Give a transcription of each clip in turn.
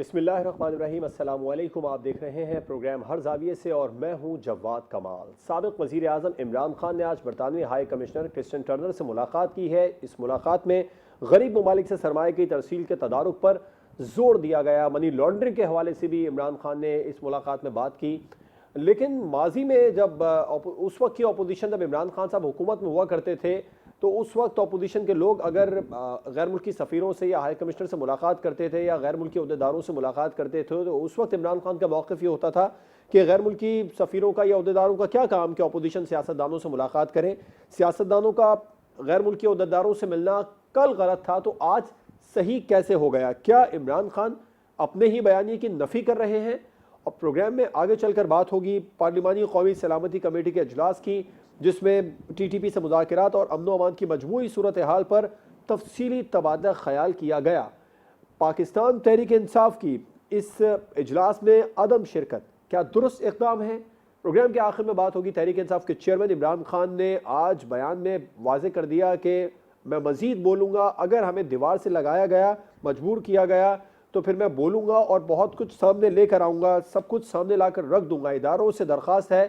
बिस्मिल्लाहिर्रहमानिर्रहीम, अस्सलाम वालेकुम। आप देख रहे हैं प्रोग्राम हर जाविये से और मैं हूं जवाद कमाल। साबिक़ वज़ीर आज़म इमरान खान ने आज बरतानवी हाई कमिश्नर क्रिस्टियन टर्नर से मुलाकात की है। इस मुलाकात में गरीब ममालिक से सरमाए की तरसील के तदारुक पर जोर दिया गया। मनी लॉन्ड्रिंग के हवाले से भी इमरान खान ने इस मुलाकात में बात की। लेकिन माजी में जब उस वक्त की अपोजिशन, जब इमरान खान साहब हुकूमत में हुआ करते थे, तो उस वक्त अपोजिशन के लोग अगर गैर मुल्की सफ़ीरों से या हाई कमिश्नर से मुलाकात करते थे या गैर मुल्की अहदेदारों से मुलाकात करते थे, तो उस वक्त इमरान खान का मौक़िफ़ ये होता था कि गैर मुल्की सफ़ीरों का या अहदेदारों का क्या काम कि अपोजिशन सियासतदानों से मुलाकात करें। सियासतदानों का गैर मुल्की अहदेदारों से मिलना कल गलत था, तो आज सही कैसे हो गया? क्या इमरान खान अपने ही बयानी की नफ़ी कर रहे हैं? और प्रोग्राम में आगे चलकर बात होगी पार्लिमानी कौमी सलामती कमेटी के अजलास की, जिसमें TTP से मुज़ाकरात और अमन अमान की मजमूई सूरत हाल पर तफसीली तबादला ख्याल किया गया। पाकिस्तान तहरीक इंसाफ की इस इजलास में अदम शिरकत क्या दुरुस्त इक़दाम है? प्रोग्राम के आखिर में बात होगी। तहरीक इंसाफ के चेयरमैन इमरान खान ने आज बयान में वाज़ेह कर दिया कि मैं मज़ीद बोलूँगा, अगर हमें दीवार से लगाया गया, मजबूर किया गया, तो फिर मैं बोलूँगा और बहुत कुछ सामने लेकर आऊँगा, सब कुछ सामने लाकर रख दूँगा। इदारों से दरख्वास्त है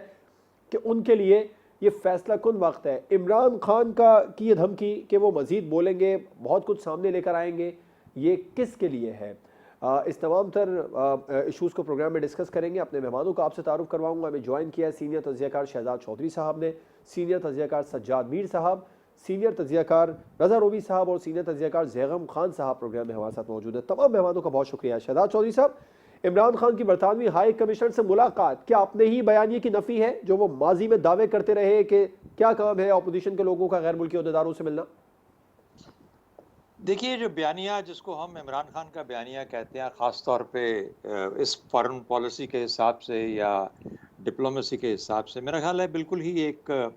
कि उनके लिए ये फैसला कुन वक्त है। इमरान खान की ये धमकी कि वो मज़ीद बोलेंगे, बहुत कुछ सामने लेकर आएंगे, ये किसके लिए है? इस तमाम तर इशूज़ को प्रोग्राम में डिस्कस करेंगे। अपने मेहमानों का आपसे तारुफ करवाऊँगा। हमें ज्वाइन किया है सीनियर तज़ियाकार शहजाद चौधरी साहब ने, सीनियर तज़ियाकार सज्जाद मीर साहब, सीनियर तज़ियाकार रज़ा रोबी साहब और सीनियर तज़ियाकार ज़ैगम खान साहब प्रोग्राम में हमारे साथ मौजूद है। तमाम मेहमानों का बहुत शुक्रिया। शहजाद चौधरी साहब, इमरान खान की बरतानवी हाई कमिश्नर से मुलाकात क्या अपने ही बयानी की नफ़ी है, जो वो माजी में दावे करते रहे कि क्या काम है अपोजिशन के लोगों का गैर मुल्की अहदेदारों से मिलना? देखिए, जो बयानिया जिसको हम इमरान खान का बयानिया कहते हैं, ख़ास तौर पे इस फॉरेन पॉलिसी के हिसाब से या डिप्लोमेसी के हिसाब से, मेरा ख़्याल है बिल्कुल ही एक,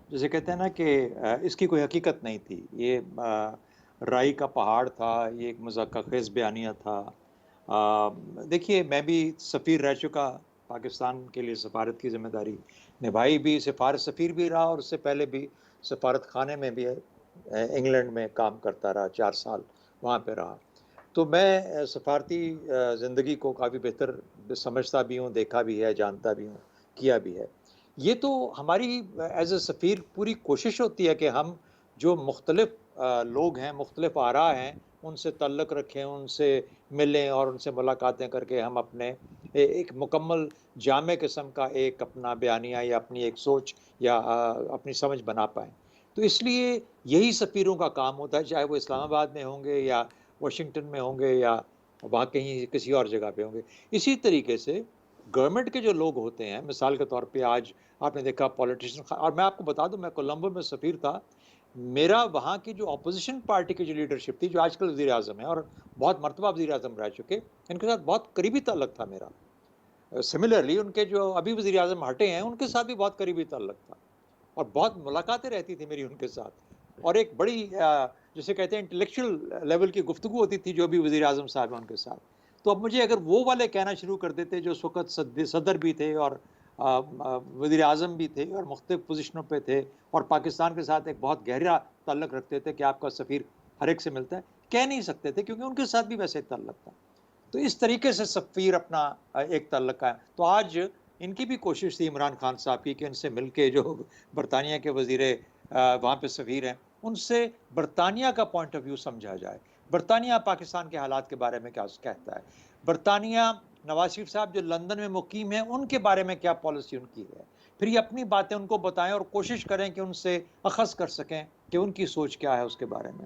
जिसे कहते हैं ना कि इसकी कोई हकीकत नहीं थी। ये राई का पहाड़ था, ये एक मज़ाक़-ख़ेज़ बयानिया था। देखिए, मैं भी सफ़ीर रह चुका, पाकिस्तान के लिए सफ़ारत की ज़िम्मेदारी निभाई भी, सफ़ीर भी रहा और उससे पहले भी सफ़ारत खाने में भी इंग्लैंड में काम करता रहा, 4 साल वहाँ पे रहा। तो मैं सफ़ारती ज़िंदगी को काफ़ी बेहतर समझता भी हूँ, देखा भी है, जानता भी हूँ, किया भी है। ये तो हमारी एज़ अ सफ़ीर पूरी कोशिश होती है कि हम जो मुख्तलिफ़ लोग हैं, मुख्तलिफ़ आरा हैं, उनसे तल्लुक़ रखें, उनसे मिलें और उनसे मुलाकातें करके हम अपने एक मुकम्मल जामे किस्म का एक अपना बयानिया या अपनी एक सोच या अपनी समझ बना पाएँ। तो इसलिए यही सफ़ीरों का काम होता है, चाहे वो इस्लामाबाद में होंगे या वाशिंगटन में होंगे या वहाँ कहीं किसी और जगह पे होंगे। इसी तरीके से गवर्नमेंट के जो लोग होते हैं, मिसाल के तौर पे आज आपने देखा पॉलिटिशियन, और मैं आपको बता दूँ, मैं कोलंबो में सफ़ीर था। मेरा वहाँ की जो अपोज़िशन पार्टी की जो लीडरशिप थी, जो आजकल वज़ीर-ए-आज़म है और बहुत मर्तबा वज़ीर-ए-आज़म रह चुके, इनके साथ बहुत करीबी ताल्लुक था मेरा। सिमिलरली उनके जो अभी वज़ीर-ए-आज़म हटे हैं, उनके साथ भी बहुत करीबी ताल्लुक था और बहुत मुलाकातें रहती थी मेरी उनके साथ। और एक बड़ी जिसे कहते हैं इंटेलेक्चुअल लेवल की गुफ्तगू होती थी जो भी वज़ीर-ए-आज़म साहब हैं उनके साथ। तो अब मुझे अगर वो वाले कहना शुरू कर देते जो उस वक़्त सदर भी थे और वज़ीर-ए-आज़म भी थे और मुख्तलिफ़ पोज़ीशनों पे थे और पाकिस्तान के साथ एक बहुत गहरा ताल्लुक रखते थे कि आपका सफ़ीर हर एक से मिलता है, कह नहीं सकते थे क्योंकि उनके साथ भी वैसे ताल्लुक था। तो इस तरीके से सफ़ीर अपना एक ताल्लुक है। तो आज इनकी भी कोशिश थी इमरान खान साहब की कि इनसे मिलके जो बरतानिया के वज़ीर वहाँ पे सफ़ीर हैं, उनसे बरतानिया का पॉइंट ऑफ व्यू समझा जाए। बरतानिया पाकिस्तान के हालात के बारे में क्या कहता है? बरतानिया नवाज़ शरीफ साहब जो लंदन में मुक़ीम हैं, उनके बारे में क्या पॉलिसी उनकी है? फिर ये अपनी बातें उनको बताएँ और कोशिश करें कि उनसे अख़ज़ कर सकें कि उनकी सोच क्या है उसके बारे में।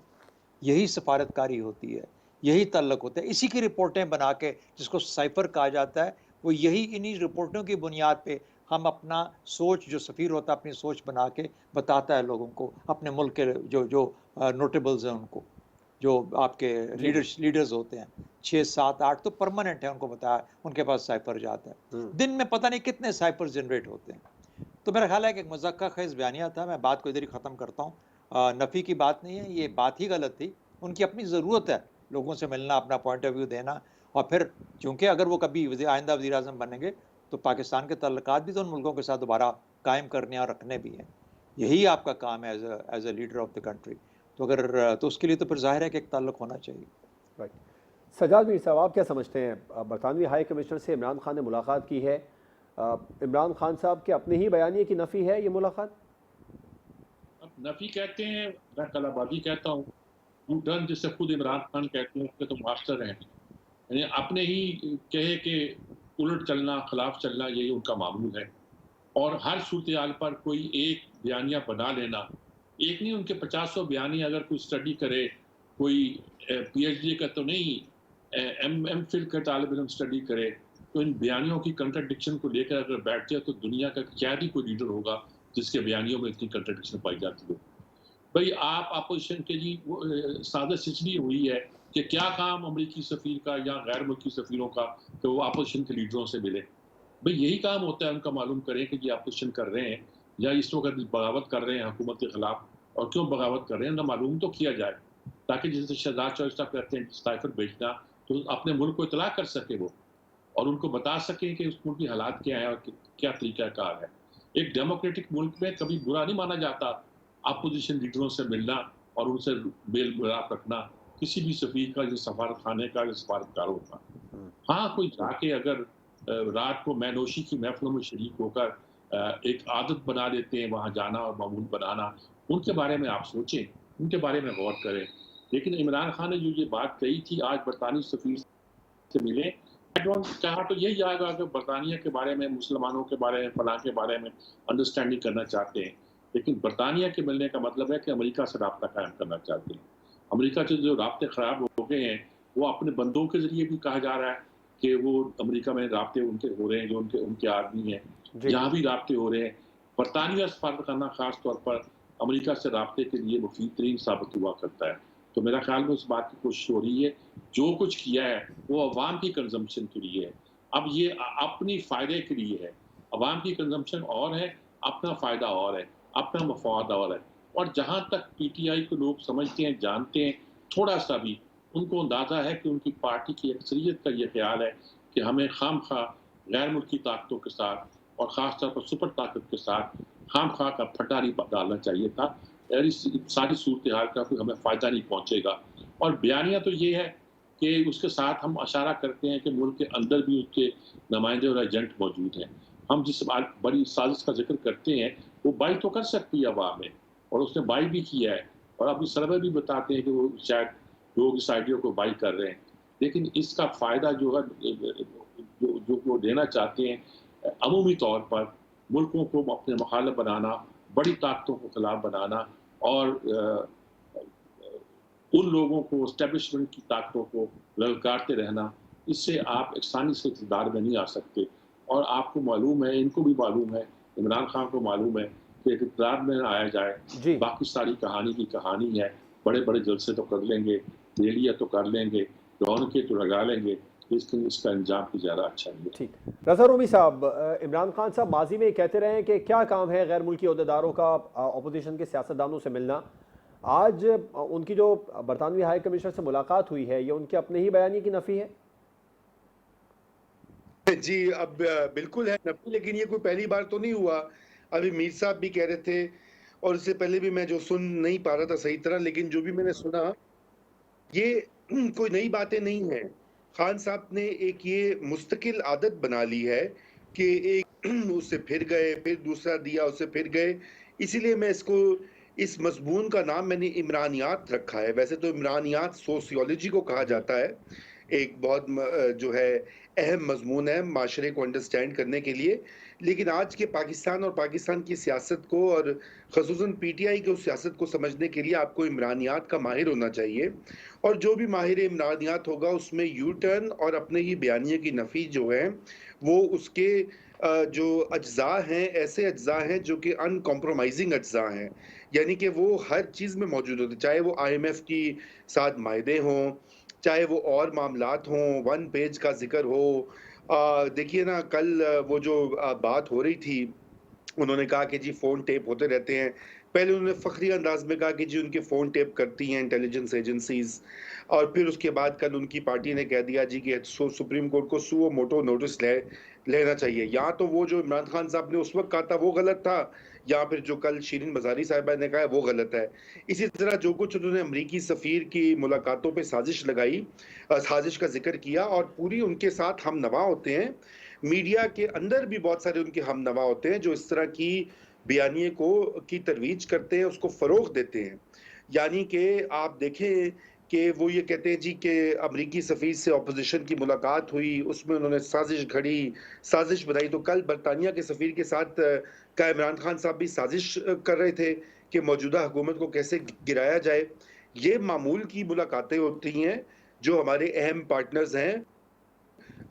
यही सफारतकारी होती है, यही तल्लक होता है। इसी की रिपोर्टें बना के, जिसको साइफ़र कहा जाता है, वो यही इन्हीं रिपोर्टों की बुनियाद पे हम अपना सोच, जो सफ़ीर होता है अपनी सोच बना के बताता है लोगों को, अपने मुल्क के जो जो नोटेबल्स हैं उनको, जो आपके जी जी। लीडर्स होते हैं, 6, 7, 8 तो परमानेंट है, उनको बताया, उनके पास साइफ़र जाता है। दिन में पता नहीं कितने साइफ़र जनरेट होते हैं। तो मेरा ख़्याल है कि एक मज़ाक़-ख़ेज़ बयानिया था। मैं बात को इधर ही ख़त्म करता हूँ। नफ़ी की बात नहीं है, ये बात ही गलत थी। उनकी अपनी ज़रूरत है, लोगों से मिलना, अपना पॉइंट ऑफ व्यू देना और फिर चूँकि अगर वो कभी आइंदा वज़ीर-ए-आज़म बनेंगे, तो पाकिस्तान के ताल्लुकात भी तो उन मुल्कों के साथ दोबारा कायम करने और रखने भी हैं। यही आपका काम है as a leader of the country. तो अगर तो उसके लिए तो फिर ज़ाहिर है कि एक ताल्लुक होना चाहिए। राइट। सजाद मीर साहब, आप क्या समझते हैं, बरतानवी हाई कमिश्नर से इमरान खान ने मुलाकात की है, इमरान खान साहब के अपने ही बयानिए की नफ़ी है ये मुलाकात? अब नफी कहते हैं, मैं कलाबाजी कहता हूँ। यू टर्न जिसे खुद इमरान खान कहते हैं, उसके तो मास्टर हैं। यानी अपने ही कहे कि उलट चलना, खिलाफ चलना, यही उनका मामूल है। और हर सूरत पर कोई एक बयानिया बना लेना, एक नहीं उनके 50 बयानी अगर कोई स्टडी करे, कोई पीएचडी का तो नहीं, एम फिल का तालिब इल्म स्टडी करे, तो इन बयानियों की कंट्राडिक्शन को लेकर अगर बैठ जाए तो दुनिया का क्या ही कोई लीडर होगा जिसके बयानियों में इतनी कंट्राडिक्शन पाई जाती हो। भाई आप अपोजिशन के जी साजिश इसलिए हुई है कि क्या काम अमरीकी सफीर का या गैर मुल्की सफीरों का कि वो अपोजिशन के लीडरों से मिले। भाई यही काम होता है उनका, मालूम करें कि ये अपोजिशन कर रहे हैं या इस वक्त बगावत कर रहे हैं हुकूमत के खिलाफ, और क्यों बगावत कर रहे हैं ना मालूम तो किया जाए, ताकि जैसे शहजाद चौधरी साहब कहते हैं साइफर भेजना, तो अपने मुल्क को इतला कर सके वो, और उनको बता सकें कि उस मुल्क की हालात क्या है और क्या तरीकाकार है। एक डेमोक्रेटिक मुल्क में कभी बुरा नहीं माना जाता अपोजिशन लीडरों से मिलना और उनसे मेल मिलाप रखना, किसी भी सफीर का, जो सफारत खाने का, जो सफारतकारों का। हाँ, कोई जाके अगर रात को मैनोशी की महफिलों में शरीक होकर एक आदत बना लेते हैं वहाँ जाना और मामूल बनाना, उनके बारे में आप सोचें, उनके बारे में गौर करें। लेकिन इमरान खान ने जो ये बात कही थी, आज बरतानी सफीर से मिले, कहा तो यही आएगा कि बरतानिया के बारे में, मुसलमानों के बारे में, फलां के बारे में अंडरस्टैंडिंग करना चाहते हैं। लेकिन बरतानिया के मिलने का मतलब है कि अमेरिका से राब्ता कायम करना चाहते हैं। अमेरिका से जो राब्ते खराब हो गए हैं, वो अपने बंदों के जरिए भी कहा जा रहा है कि वो अमेरिका में राब्ते उनके हो रहे हैं, जो उनके उनके आदमी हैं, यहाँ भी राब्ते हो रहे हैं। बरतानिया सफारत खाना खास तौर पर अमेरिका से राब्ते के लिए मुफीद तरीन साबित हुआ करता है। तो मेरा ख्याल में उस बात की कोशिश हो रही है, जो कुछ किया है वो अवाम की कंजम्पशन के लिए है। अब ये अपनी फ़ायदे के लिए है। अवाम की कंजम्पशन और है, अपना फ़ायदा और है, अपना मफाद और है। और जहाँ तक पीटीआई को लोग समझते हैं, जानते हैं, थोड़ा-सा भी उनको अंदाज़ा है कि उनकी पार्टी की अक्सरियत का ये ख़्याल है कि हमें खामख़ा गैर मुल्की ताकतों के साथ और ख़ास तौर पर सुपर ताकत के साथ खामख़ा का फटा नहीं डालना चाहिए था। और इस सारी सूरत हाल का कोई हमें फ़ायदा नहीं पहुँचेगा। और बयानिया तो ये है कि उसके साथ हम इशारा करते हैं कि मुल्क के अंदर भी उसके नुमाइंदे और एजेंट मौजूद हैं। हम जिस बड़ी साजिश का जिक्र करते हैं, वो बाई तो कर सकती है अवाम में, और उसने बाई भी किया है, और अपनी सर्वे भी बताते हैं कि वो शायद लोग इस आइडिया को बाई कर रहे हैं। लेकिन इसका फ़ायदा जो है, जो वो देना चाहते हैं अमूमी तौर पर, मुल्कों को अपने मुखालिफ बनाना, बड़ी ताकतों को खिलाफ बनाना, और उन लोगों को, एस्टेब्लिशमेंट की ताकतों को ललकारते रहना, इससे आप आसानी से इक़्तिदार में नहीं आ सकते। और आपको मालूम है, इनको भी मालूम है, इमरान खान को मालूम है कि इक़्तिदार में आया जाए, जी, बाकी सारी कहानी की कहानी है। बड़े-बड़े जलसे तो कर लेंगे, रैलियाँ तो कर लेंगे, रौनकें तो लगा लेंगे, लेकिन इसका अंजाम कुछ ज़्यादा अच्छा नहीं है। ठीक। रज़ा रूमी साहब, इमरान खान साहब माजी में कहते रहे हैं कि क्या काम है गैर मुल्की अहदेदारों का अपोजिशन के सियासतदानों से मिलना। आज उनकी जो बरतानवी हाई कमिश्नर से मुलाकात हुई है, ये उनके अपने ही बयानी की नफ़ी है? जी, अब बिल्कुल है नफ़ी, लेकिन ये कोई पहली बार तो नहीं हुआ। अभी मीर साहब भी कह रहे थे, और इससे पहले भी मैं जो सुन नहीं पा रहा था सही तरह, लेकिन जो भी मैंने सुना, ये कोई नई बातें नहीं हैं। खान साहब ने एक ये मुस्तकिल आदत बना ली है कि एक उससे फिर गए, फिर दूसरा दिया, उससे फिर गए। इसीलिए मैं इसको, इस मज़मून का नाम मैंने इमरानियात रखा है। वैसे तो इमरानियात सोशियोलॉजी को कहा जाता है। एक बहुत जो है अहम मज़मून है माशरे को अंडरस्टैंड करने के लिए। लेकिन आज के पाकिस्तान और पाकिस्तान की सियासत को, और ख़ुसूसन पीटीआई की उस सियासत को समझने के लिए आपको इमरानियात का माहिर होना चाहिए। और जो भी माहिर इमरानियात होगा, उसमें यू टर्न और अपने ही बयानिए की नफ़ी जो है, वो उसके जो अज्जा हैं, ऐसे अज्जा हैं जो कि अनकॉम्प्रोमाइज़िंग अज्जा हैं। यानी कि वो हर चीज़ में मौजूद होते, चाहे वो आईएमएफ की साथ मायदे हों, चाहे वो और मामलात हों, वन पेज का ज़िक्र हो। देखिए ना, कल वो जो बात हो रही थी उन्होंने कहा कि जी फ़ोन टेप होते रहते हैं। पहले उन्होंने फ़ख्री अंदाज़ में कहा कि जी उनके फ़ोन टेप करती हैं इंटेलिजेंस एजेंसीज़, और फिर उसके बाद कल उनकी पार्टी ने कह दिया जी कि सुप्रीम कोर्ट को सुओ मोटो नोटिस लेना चाहिए। या तो वो जो इमरान खान साहब ने उस वक़्त कहा था वो गलत था, या फिर जो कल शिरीन मज़ारी साहिबा ने कहा है वो गलत है। इसी तरह जो कुछ उन्होंने अमरीकी सफ़ीर की मुलाकातों पे साज़िश लगाई, साज़िश का ज़िक्र किया और पूरी उनके साथ हमनवा होते हैं। मीडिया के अंदर भी बहुत सारे उनके हमनवा होते हैं जो इस तरह की बयानिए की तरवीज करते हैं, उसको फ़रोग़ देते हैं। यानी कि आप देखें कि वो ये कहते हैं जी कि अमरीकी सफ़ीर से ऑपोज़िशन की मुलाकात हुई, उसमें उन्होंने साज़िश घड़ी, साज़िश बनाई। तो कल बरतानिया के सफ़ीर के साथ क्या इमरान खान साहब भी साज़िश कर रहे थे कि मौजूदा हुकूमत को कैसे गिराया जाए? ये मामूल की मुलाकातें होती हैं, जो हमारे अहम पार्टनर्स हैं,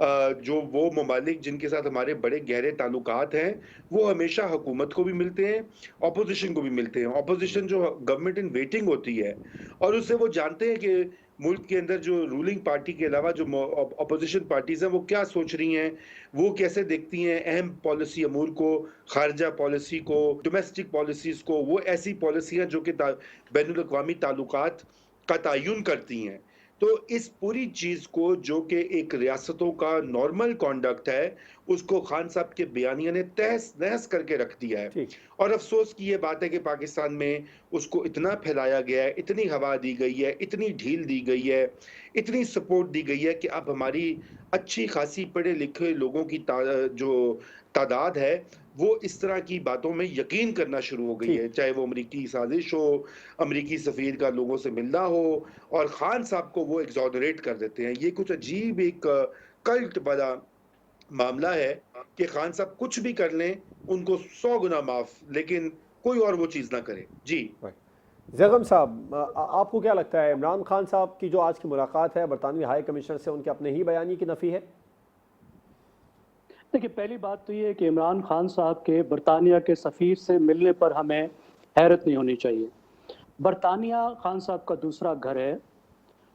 जो वो ममालिक जिनके साथ हमारे बड़े गहरे ताल्लुकात हैं, वो हमेशा हुकूमत को भी मिलते हैं, ऑपोज़िशन को भी मिलते हैं। ऑपोज़िशन जो गवर्नमेंट इन वेटिंग होती है, और उससे वो जानते हैं कि मुल्क के अंदर जो रूलिंग पार्टी के अलावा जो ऑपोज़िशन पार्टीज़ हैं, वो क्या सोच रही हैं, वो कैसे देखती हैं अहम पॉलिसी अमूर को, ख़ारिजा पॉलिसी को, डोमेस्टिक पॉलिसीज़ को, वो ऐसी पॉलिसियाँ जो कि बैनुल-अक़वामी ताल्लुकात का तयन करती हैं। तो इस पूरी चीज़ को, जो कि एक रियासतों का नॉर्मल कॉन्डक्ट है, उसको खान साहब के बयानिया ने तहस-नहस करके रख दिया है। ठीक। और अफ़सोस की ये बात है कि पाकिस्तान में उसको इतना फैलाया गया है, इतनी हवा दी गई है, इतनी ढील दी गई है, इतनी सपोर्ट दी गई है कि अब हमारी अच्छी खासी पढ़े-लिखे लोगों की जो तादाद है, वो इस तरह की बातों में यकीन करना शुरू हो गई ठीक। है। चाहे वो अमरीकी साज़िश हो, अमरीकी सफ़ीर का लोगों से मिलना हो, और खान साहब को वो एक्सॉनरेट कर देते हैं। ये कुछ अजीब एक कल्ट वाला मामला है कि खान साहब कुछ भी कर लें, उनको 100 गुना माफ़, लेकिन कोई और वो चीज़ ना करे। जी। ज़ैगम साहब, आपको क्या लगता है इमरान खान साहब की जो आज की मुलाकात है बरतानवी हाई कमिश्नर से, उनके अपने ही बयानी की नफ़ी है? देखिए, पहली बात तो ये है कि इमरान खान साहब के बरतानिया के सफ़ीर से मिलने पर हमें हैरत नहीं होनी चाहिए। बरतानिया खान साहब का दूसरा घर है,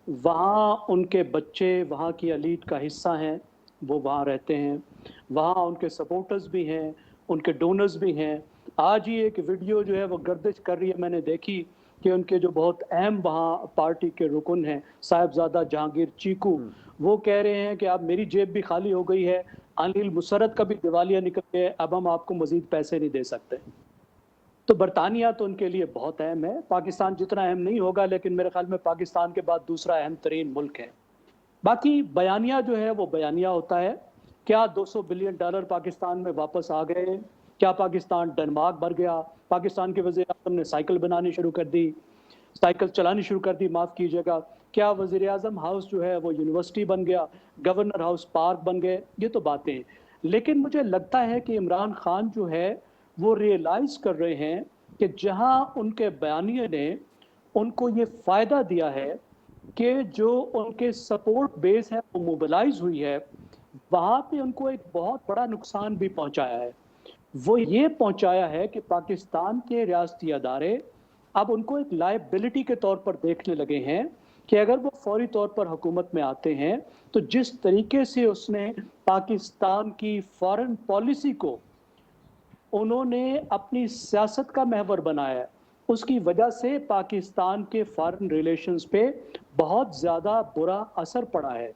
वहाँ उनके बच्चे वहाँ की एलीट का हिस्सा हैं, वो वहाँ रहते हैं, वहाँ उनके सपोर्टर्स भी हैं, उनके डोनर्स भी हैं। आज ही एक वीडियो जो है वो गर्दिश कर रही है, मैंने देखी कि उनके जो बहुत अहम वहाँ पार्टी के रुकन हैं, साहिबजादा जहांगीर चीकू, वो कह रहे हैं कि अब मेरी जेब भी खाली हो गई है, अनिल मुसर्रत का भी दिवालिया निकल गया है, अब हम आपको मज़ीद पैसे नहीं दे सकते। तो बरतानिया तो उनके लिए बहुत अहम है। पाकिस्तान जितना अहम नहीं होगा, लेकिन मेरे ख्याल में पाकिस्तान के बाद दूसरा अहम तरीन मुल्क है। बाकी बयानिया जो है वो बयानिया होता है। क्या $200 बिलियन पाकिस्तान में वापस आ गए? क्या पाकिस्तान डेनमार्क बन गया? पाकिस्तान के वज़ीर-ए-आज़म ने साइकिल बनानी शुरू कर दी, साइकिल चलानी शुरू कर दी, माफ़ कीजिएगा। क्या वज़ीर-ए-आज़म हाउस जो है वो यूनिवर्सिटी बन गया, गवर्नर हाउस पार्क बन गए? ये तो बातें हैं। लेकिन मुझे लगता है कि इमरान खान जो है वो रियलाइज़ कर रहे हैं कि जहां उनके बयानिए ने उनको ये फ़ायदा दिया है कि जो उनके सपोर्ट बेस है वो मोबिलाइज हुई है, वहाँ पे उनको एक बहुत बड़ा नुकसान भी पहुँचाया है। वो ये पहुँचाया है कि पाकिस्तान के रियासती अदारे अब उनको एक लायबिलिटी के तौर पर देखने लगे हैं कि अगर वो फौरी तौर पर हुकूमत में आते हैं, तो जिस तरीके से उसने पाकिस्तान की फॉरेन पॉलिसी को उन्होंने अपनी सियासत का महवर बनाया है, उसकी वजह से पाकिस्तान के फॉरेन रिलेशंस पे बहुत ज़्यादा बुरा असर पड़ा है।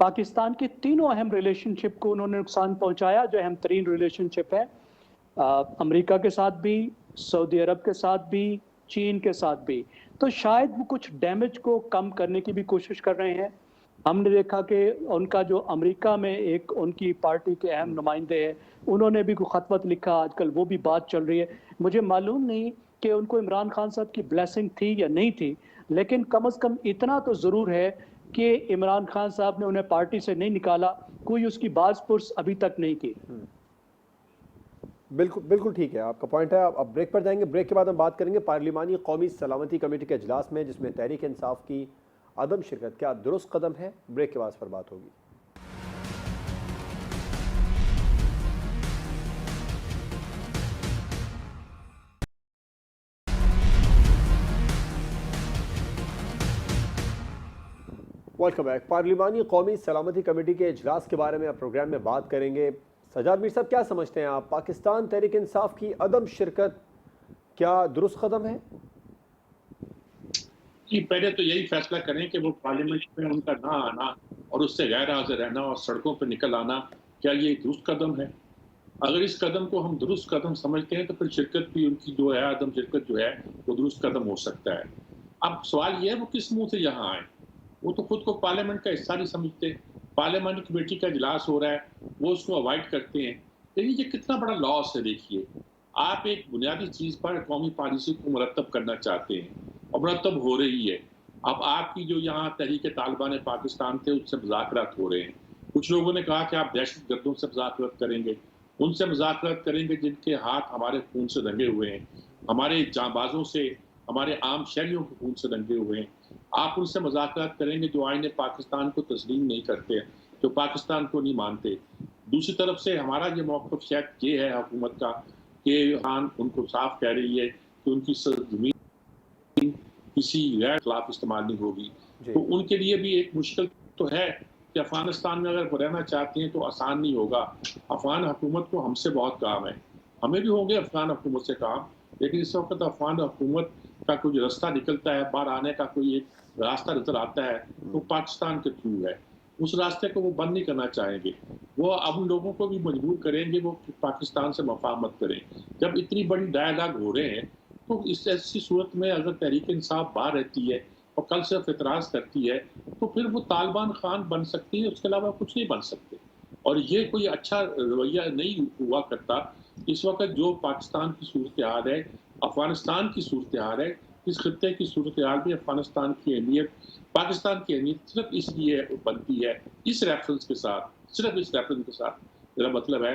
पाकिस्तान के तीनों अहम रिलेशनशिप को उन्होंने नुकसान पहुंचाया। जो अहम तरीन रिलेशनशिप है अमेरिका के साथ भी, सऊदी अरब के साथ भी, चीन के साथ भी, तो शायद वो कुछ डैमेज को कम करने की भी कोशिश कर रहे हैं। हमने देखा कि उनका जो अमेरिका में एक उनकी पार्टी के अहम नुमाइंदे हैं, उन्होंने भी कोई खतवत लिखा, आजकल वो भी बात चल रही है। मुझे मालूम नहीं कि उनको इमरान खान साहब की ब्लेसिंग थी या नहीं थी, लेकिन कम से कम इतना तो ज़रूर है कि इमरान खान साहब ने उन्हें पार्टी से नहीं निकाला, कोई उसकी बाज़पुर्स अभी तक नहीं की। बिल्कुल बिल्कुल ठीक है, आपका पॉइंट है। अब ब्रेक पर जाएंगे। ब्रेक के बाद हम बात करेंगे पार्लिमानी कौमी सलामती कमेटी के अजलास में, जिसमें तहरीक इंसाफ की अदम शिरकत क्या दुरुस्त कदम है। ब्रेक के बाद पर बात होगी। Welcome back. पार्लिमानी कौमी सलामती कमेटी के इजलास के बारे में अब प्रोग्राम में बात करेंगे। सजाद मीर साहब, क्या समझते हैं आप, पाकिस्तान तहरीक इंसाफ की अदम शिरकत क्या दुरुस्त कदम है? कि पहले तो यही फैसला करें कि वो पार्लियामेंट में उनका ना आना और उससे गैर हाजिर रहना और सड़कों पर निकल आना, क्या ये दुरुस्त कदम है? अगर इस कदम को हम दुरुस्त कदम समझते हैं तो फिर शिरकत भी उनकी जो है, आदम शिरकत जो है, वो दुरुस्त कदम हो सकता है। अब सवाल ये है वो किस मुंह से यहाँ आए? वो तो खुद को पार्लियामेंट का हिस्सा नहीं समझते। पार्लियामेंट कमेटी का इजलास हो रहा है, वो उसको अवॉइड करते हैं। लेकिन ये कितना बड़ा लॉस है देखिए। आप एक बुनियादी चीज़ पर कौमी पॉलिसी को मुरतब करना चाहते हैं और मुरतब हो रही है। अब आपकी जो यहाँ तहरीक-ए-तालिबान पाकिस्तान थे, उससे मुज़ाकरात हो रहे हैं। कुछ लोगों ने कहा कि आप दहशतगर्दों से मुज़ाकरात करेंगे, उनसे मुज़ाकरात करेंगे जिनके हाथ हमारे खून से रंगे हुए हैं, हमारे जांबाज़ों से, हमारे आम शहरियों के खून से रंगे हुए हैं। आप उनसे मुज़ाकरात करेंगे जो आईन पाकिस्तान को तस्लीम नहीं करते, जो पाकिस्तान को नहीं मानते। दूसरी तरफ से हमारा ये मौक़िफ़ शायद ये है हुकूमत का कि खान उनको साफ कह रही है कि उनकी ज़मीन किसी गैर खिलाफ इस्तेमाल नहीं होगी। तो उनके लिए भी एक मुश्किल तो है कि अफ़गानिस्तान में अगर वो रहना चाहते हैं तो आसान नहीं होगा। अफ़गान हुकूमत को हमसे बहुत काम है, हमें भी होंगे अफ़गान हुकूमत से काम, लेकिन इस वक़्त अफ़गान हुकूमत का कोई रास्ता निकलता है, बाहर आने का कोई एक रास्ता नज़र आता है, तो पाकिस्तान के थ्रू है। उस रास्ते को वो बंद नहीं करना चाहेंगे। वो अब उन लोगों को भी मजबूर करेंगे वो पाकिस्तान से मुफाहमत करें। जब इतनी बड़ी डायलॉग हो रहे हैं, तो इस ऐसी सूरत में अगर तहरीक इंसाफ बाहर रहती है और कल सिर्फ एतराज़ करती है, तो फिर वो तालिबान खान बन सकती है, उसके अलावा कुछ नहीं बन सकते। और ये कोई अच्छा रवैया नहीं हुआ करता। इस वक़्त जो पाकिस्तान की सूरत-ए-हाल है, अफ़गानिस्तान की सूरत-ए-हाल है, इस खित्ते की सूरत-ए-हाल में अफ़गानिस्तान की अहमियत, पाकिस्तान की अहमियत सिर्फ इसलिए बनती है, इस रेफरेंस के साथ, सिर्फ इस रेफरेंस के साथ, मेरा मतलब है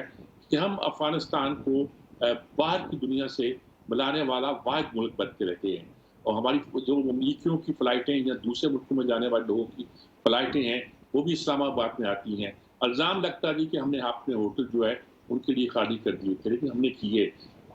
कि हम अफ़गानिस्तान को बाहर की दुनिया से मिलाने वाला वाहिद मुल्क बन के रहते हैं। और हमारी जो ममलिकियों की फ़्लाइटें या दूसरे मुल्कों में जाने वाले लोगों की फ़्लाइटें हैं, वो भी इस्लामाबाद में आती हैं। इल्ज़ाम लगता है कि हमने अपने होटल जो है, उनके लिए खाली कर दिए थे, लेकिन हमने किए।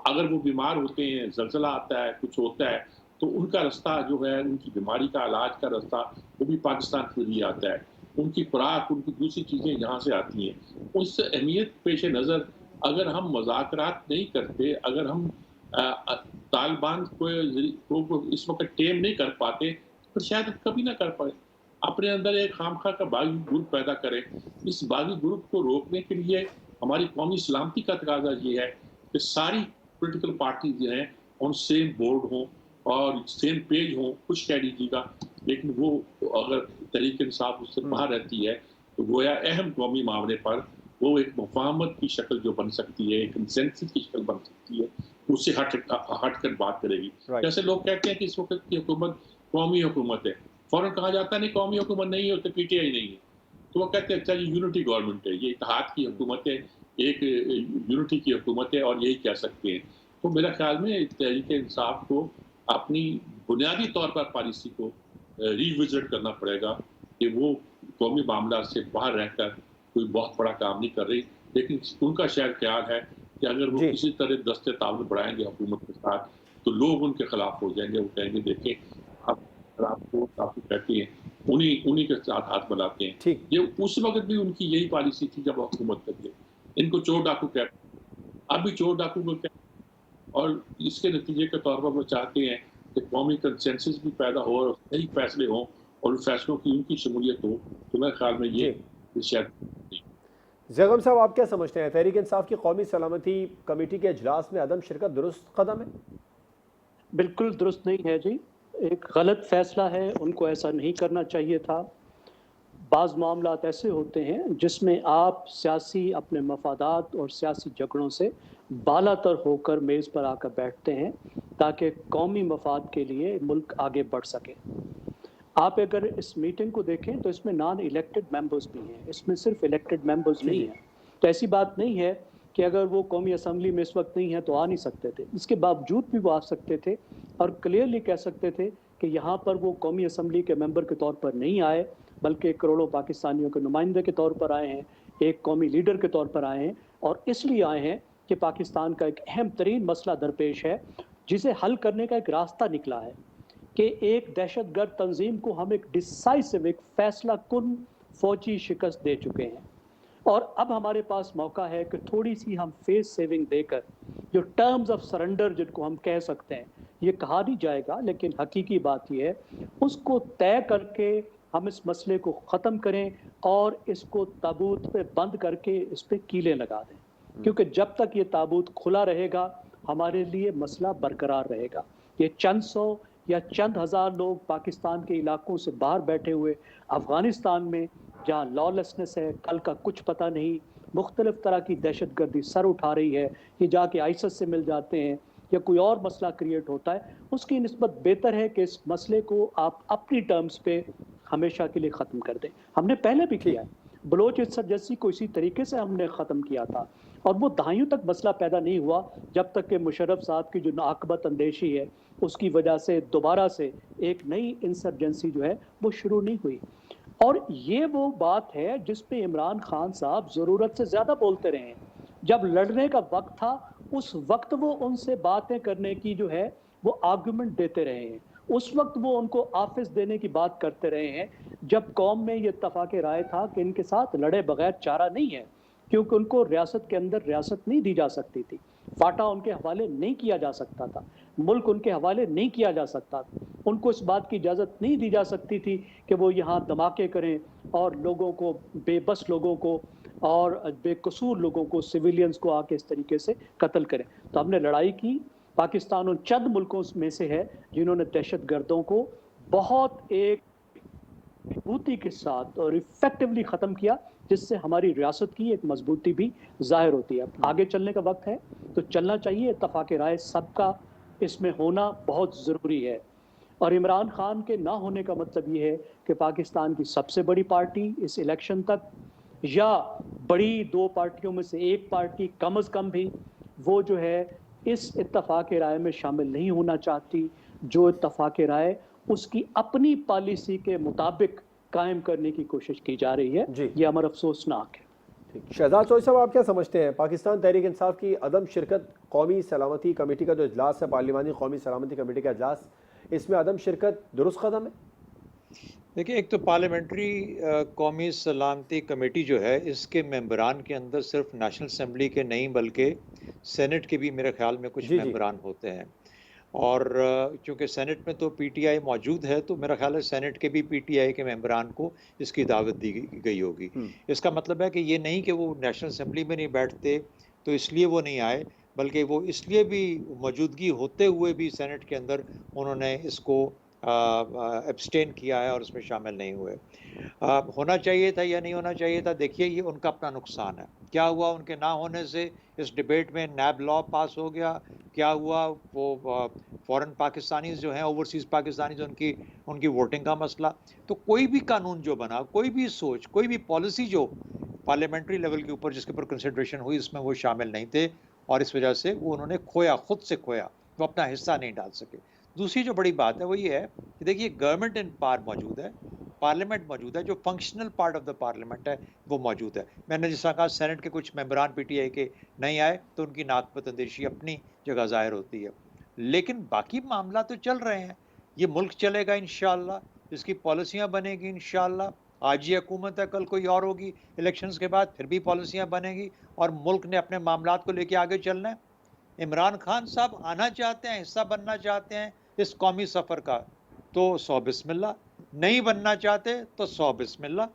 अगर वो बीमार होते हैं, ज़लज़ला आता है, कुछ होता है, तो उनका रास्ता जो है, उनकी बीमारी का इलाज का रास्ता, वो भी पाकिस्तान के ज़रिए आता है। उनकी खुराक, उनकी दूसरी चीज़ें यहाँ से आती हैं। उस अहमियत पेश नज़र अगर हम मुज़ाकरात नहीं करते, अगर हम तालिबान को इस वक़्त टेम नहीं कर पाते, तो शायद कभी ना कर पाए। अपने अंदर एक खामखा का बागी ग्रुप पैदा करें। इस बागी ग्रुप को रोकने के लिए हमारी कौमी सलामती का तकाज़ा ये है कि सारी पॉलिटिकल पार्टीज़ जो हैं, ऑन सेम बोर्ड हों और सेम पेज हों, कुछ कह लीजिएगा। लेकिन वो अगर तहरीक इंसाफ उससे बाहर रहती है, तो गोया अहम कौमी मामले पर वो एक मुफाहमत की शक्ल जो बन सकती है, एक कंसेंसस की शक्ल बन सकती है, उससे हट कर बात करेगी। जैसे लोग कहते हैं कि इस वक़्त की हुकूमत कौमी हुकूमत है, फ़ौरन कहा जाता है नहीं कौमी हुकूमत नहीं है, तो पीटीआई नहीं है। तो वो कहते हैं अच्छा ये यूनिटी गवर्नमेंट है, ये इत्तेहाद की हुकूमत है, एक यूनिटी की हुकूमत है और यही कह सकते हैं। तो मेरा ख्याल में तहरीक इंसाफ को अपनी बुनियादी तौर पर पॉलिसी को रिविज़िट करना पड़ेगा कि वो कौमी मामला से बाहर रहकर कोई बहुत बड़ा काम नहीं कर रही, लेकिन उनका शायद ख्याल है कि अगर वो किसी तरह दस्ते ताउन बढ़ाएंगे हुकूमत के साथ, तो लोग उनके खिलाफ हो जाएंगे। वो कहेंगे देखें आप कहते हैं उन्हीं के साथ हाथ मिलाते हैं। ये उस वक्त भी उनकी यही पॉलिसी थी जब हुकूमत करते, इनको चोर डाकू कहते, अब भी चोर डाकू को कहते, और इसके नतीजे के तौर पर वो चाहते हैं कि कौमी कंसेंसस भी पैदा हो और सही फैसले हों और उन फैसलों की उनकी शमूलियत हो। तो मेरे ख्याल में ये शायद। जगम साहब, आप क्या समझते हैं, तहरीक इंसाफ की कौमी सलामती कमेटी के इजलास में अदम शिरकत दुरुस्त कदम है? बिल्कुल दुरुस्त नहीं है जी, एक गलत फैसला है, उनको ऐसा नहीं करना चाहिए था। बाज़ मामलात ऐसे होते हैं जिसमें आप सियासी अपने मफादात और सियासी झगड़ों से बालातर होकर मेज़ पर आकर बैठते हैं ताकि कौमी मफाद के लिए मुल्क आगे बढ़ सके। आप अगर इस मीटिंग को देखें तो इसमें नॉन इलेक्टेड मेंबर्स भी हैं, इसमें सिर्फ इलेक्टेड मेंबर्स नहीं हैं। तो ऐसी बात नहीं है कि अगर वो कौमी असम्बली में इस वक्त नहीं है तो आ नहीं सकते थे, इसके बावजूद भी वो आ सकते थे और क्लियरली कह सकते थे कि यहाँ पर वो कौमी असम्बली के मेंबर के तौर पर नहीं आए, बल्कि करोड़ों पाकिस्तानियों के नुमाइंदे के तौर पर आए हैं, एक कौमी लीडर के तौर पर आए हैं, और इसलिए आए हैं कि पाकिस्तान का एक अहम तरीन मसला दरपेश है जिसे हल करने का एक रास्ता निकला है कि एक दहशतगर्द तंजीम को हम एक डिसाइसिव, एक फैसला कुन फौजी शिकस्त दे चुके हैं। और अब हमारे पास मौका है कि थोड़ी सी हम फेस सेविंग देकर जो टर्म्स ऑफ सरेंडर जिनको हम कह सकते हैं, ये कहा नहीं जाएगा लेकिन हकीकी बात ये है, उसको तय करके हम इस मसले को ख़त्म करें और इसको ताबूत पे बंद करके इस पे कीलें लगा दें, क्योंकि जब तक ये ताबूत खुला रहेगा हमारे लिए मसला बरकरार रहेगा। ये चंद सौ या चंद हज़ार लोग पाकिस्तान के इलाकों से बाहर बैठे हुए अफ़गानिस्तान में जहाँ लॉलेसनेस है, कल का कुछ पता नहीं, मुख्तलिफ तरह की दहशतगर्दी सर उठा रही है, ये जाके आईएसआईएस से मिल जाते हैं या कोई और मसला क्रिएट होता है, उसकी निस्बत बेहतर है कि इस मसले को आप अपनी टर्म्स पे हमेशा के लिए ख़त्म कर दें। हमने पहले भी किया है, बलोच इंसर्जेंसी को इसी तरीके से हमने ख़त्म किया था और वो दहाइयों तक मसला पैदा नहीं हुआ जब तक कि मुशर्रफ साहब की जो नाकबत अंदेशी है उसकी वजह से दोबारा से एक नई इंसर्जेंसी जो है वो शुरू नहीं हुई। और ये वो बात है जिस पे इमरान खान साहब ज़रूरत से ज़्यादा बोलते रहे हैं। जब लड़ने का वक्त था उस वक्त वो उनसे बातें करने की जो है वो आर्गुमेंट देते रहे हैं, उस वक्त वो उनको ऑफिस देने की बात करते रहे हैं जब कौम में ये इत्तफाक राय था कि इनके साथ लड़े बगैर चारा नहीं है, क्योंकि उनको रियासत के अंदर रियासत नहीं दी जा सकती थी, फाटा उनके हवाले नहीं किया जा सकता था, मुल्क उनके हवाले नहीं किया जा सकता था, उनको इस बात की इजाज़त नहीं दी जा सकती थी कि वो यहाँ धमाके करें और लोगों को, बेबस लोगों को और बेकसूर लोगों को, सिविलियंस को आके इस तरीके से कत्ल करें। तो हमने लड़ाई की। पाकिस्तान उन चंद मुल्कों में से है जिन्होंने दहशतगर्दों को बहुत एक मजबूती के साथ और इफेक्टिवली ख़त्म किया, जिससे हमारी रियासत की एक मजबूती भी जाहिर होती है। आगे चलने का वक्त है तो चलना चाहिए, इत्तफाक राय सबका इसमें होना बहुत ज़रूरी है। और इमरान खान के ना होने का मतलब ये है कि पाकिस्तान की सबसे बड़ी पार्टी इस इलेक्शन तक या बड़ी दो पार्टियों में से एक पार्टी कम अज़ कम भी वो जो है इस इत्तफाक राय में शामिल नहीं होना चाहती, जो इत्तफाक राय उसकी अपनी पॉलिसी के मुताबिक कायम करने की कोशिश की जा रही है। ये अमर अफसोसनाक है। शहजाद चौधरी साहब, आप क्या समझते हैं पाकिस्तान तहरीक इंसाफ की अदम शिरकत कौमी सलामती कमेटी का जो इजलास है, पार्लिमानी कौमी सलामती कमेटी का इजलास, इसमें अदम शिरकत दुरुस्त कदम है? देखिए, एक तो पार्लियामेंट्री कौमी सलामती कमेटी जो है, इसके मेंबरान के अंदर सिर्फ नेशनल असम्बली के नहीं बल्कि सेनेट के भी मेरे ख्याल में कुछ मेंबरान होते हैं। और चूँकि सेनेट में तो पीटीआई मौजूद है, तो मेरा ख्याल है सेनेट के भी पीटीआई के मेंबरान को इसकी दावत दी गई होगी। इसका मतलब है कि ये नहीं कि वो नेशनल असम्बली में नहीं बैठते तो इसलिए वो नहीं आए, बल्कि वो इसलिए भी मौजूदगी होते हुए भी सेनेट के अंदर उन्होंने इसको एब्सटेन किया है और उसमें शामिल नहीं हुए। होना चाहिए था या नहीं होना चाहिए था, देखिए ये उनका अपना नुकसान है। क्या हुआ उनके ना होने से? इस डिबेट में नैब लॉ पास हो गया। क्या हुआ? वो फॉरेन पाकिस्तानीज़ जो हैं, ओवरसीज़ पाकिस्तानीज़, उनकी वोटिंग का मसला। तो कोई भी कानून जो बना, कोई भी सोच, कोई भी पॉलिसी जो पार्लियामेंट्री लेवल के ऊपर जिसके ऊपर कंसिडरेशन हुई, इसमें वो शामिल नहीं थे और इस वजह से वो उन्होंने खोया, खुद से खोया, वो अपना हिस्सा नहीं डाल सके। दूसरी जो बड़ी बात है वो ये है कि देखिए, गवर्नमेंट इन पावर मौजूद है, पार्लियामेंट मौजूद है, जो functional part of the parliament है वो मौजूद है। मैंने जिस कहा सेनेट के कुछ मेंबरान पीटीआई के नहीं आए तो उनकी नाकबत अंदेशी अपनी जगह ज़ाहिर होती है, लेकिन बाकी मामला तो चल रहे हैं। ये मुल्क चलेगा इंशाअल्लाह, इसकी पॉलिसियाँ बनेगी इंशाअल्लाह। आज ये हुकूमत है, कल कोई और होगी, इलेक्शंस के बाद फिर भी पॉलिसियाँ बनेगी और मुल्क ने अपने मामलात को लेके आगे चलना है। इमरान खान साहब आना चाहते हैं, हिस्सा बनना चाहते हैं इस कौमी सफ़र का, तो 100 बिस्मिल्लाह, नहीं बनना चाहते तो 100 बिस्मिल्लाह।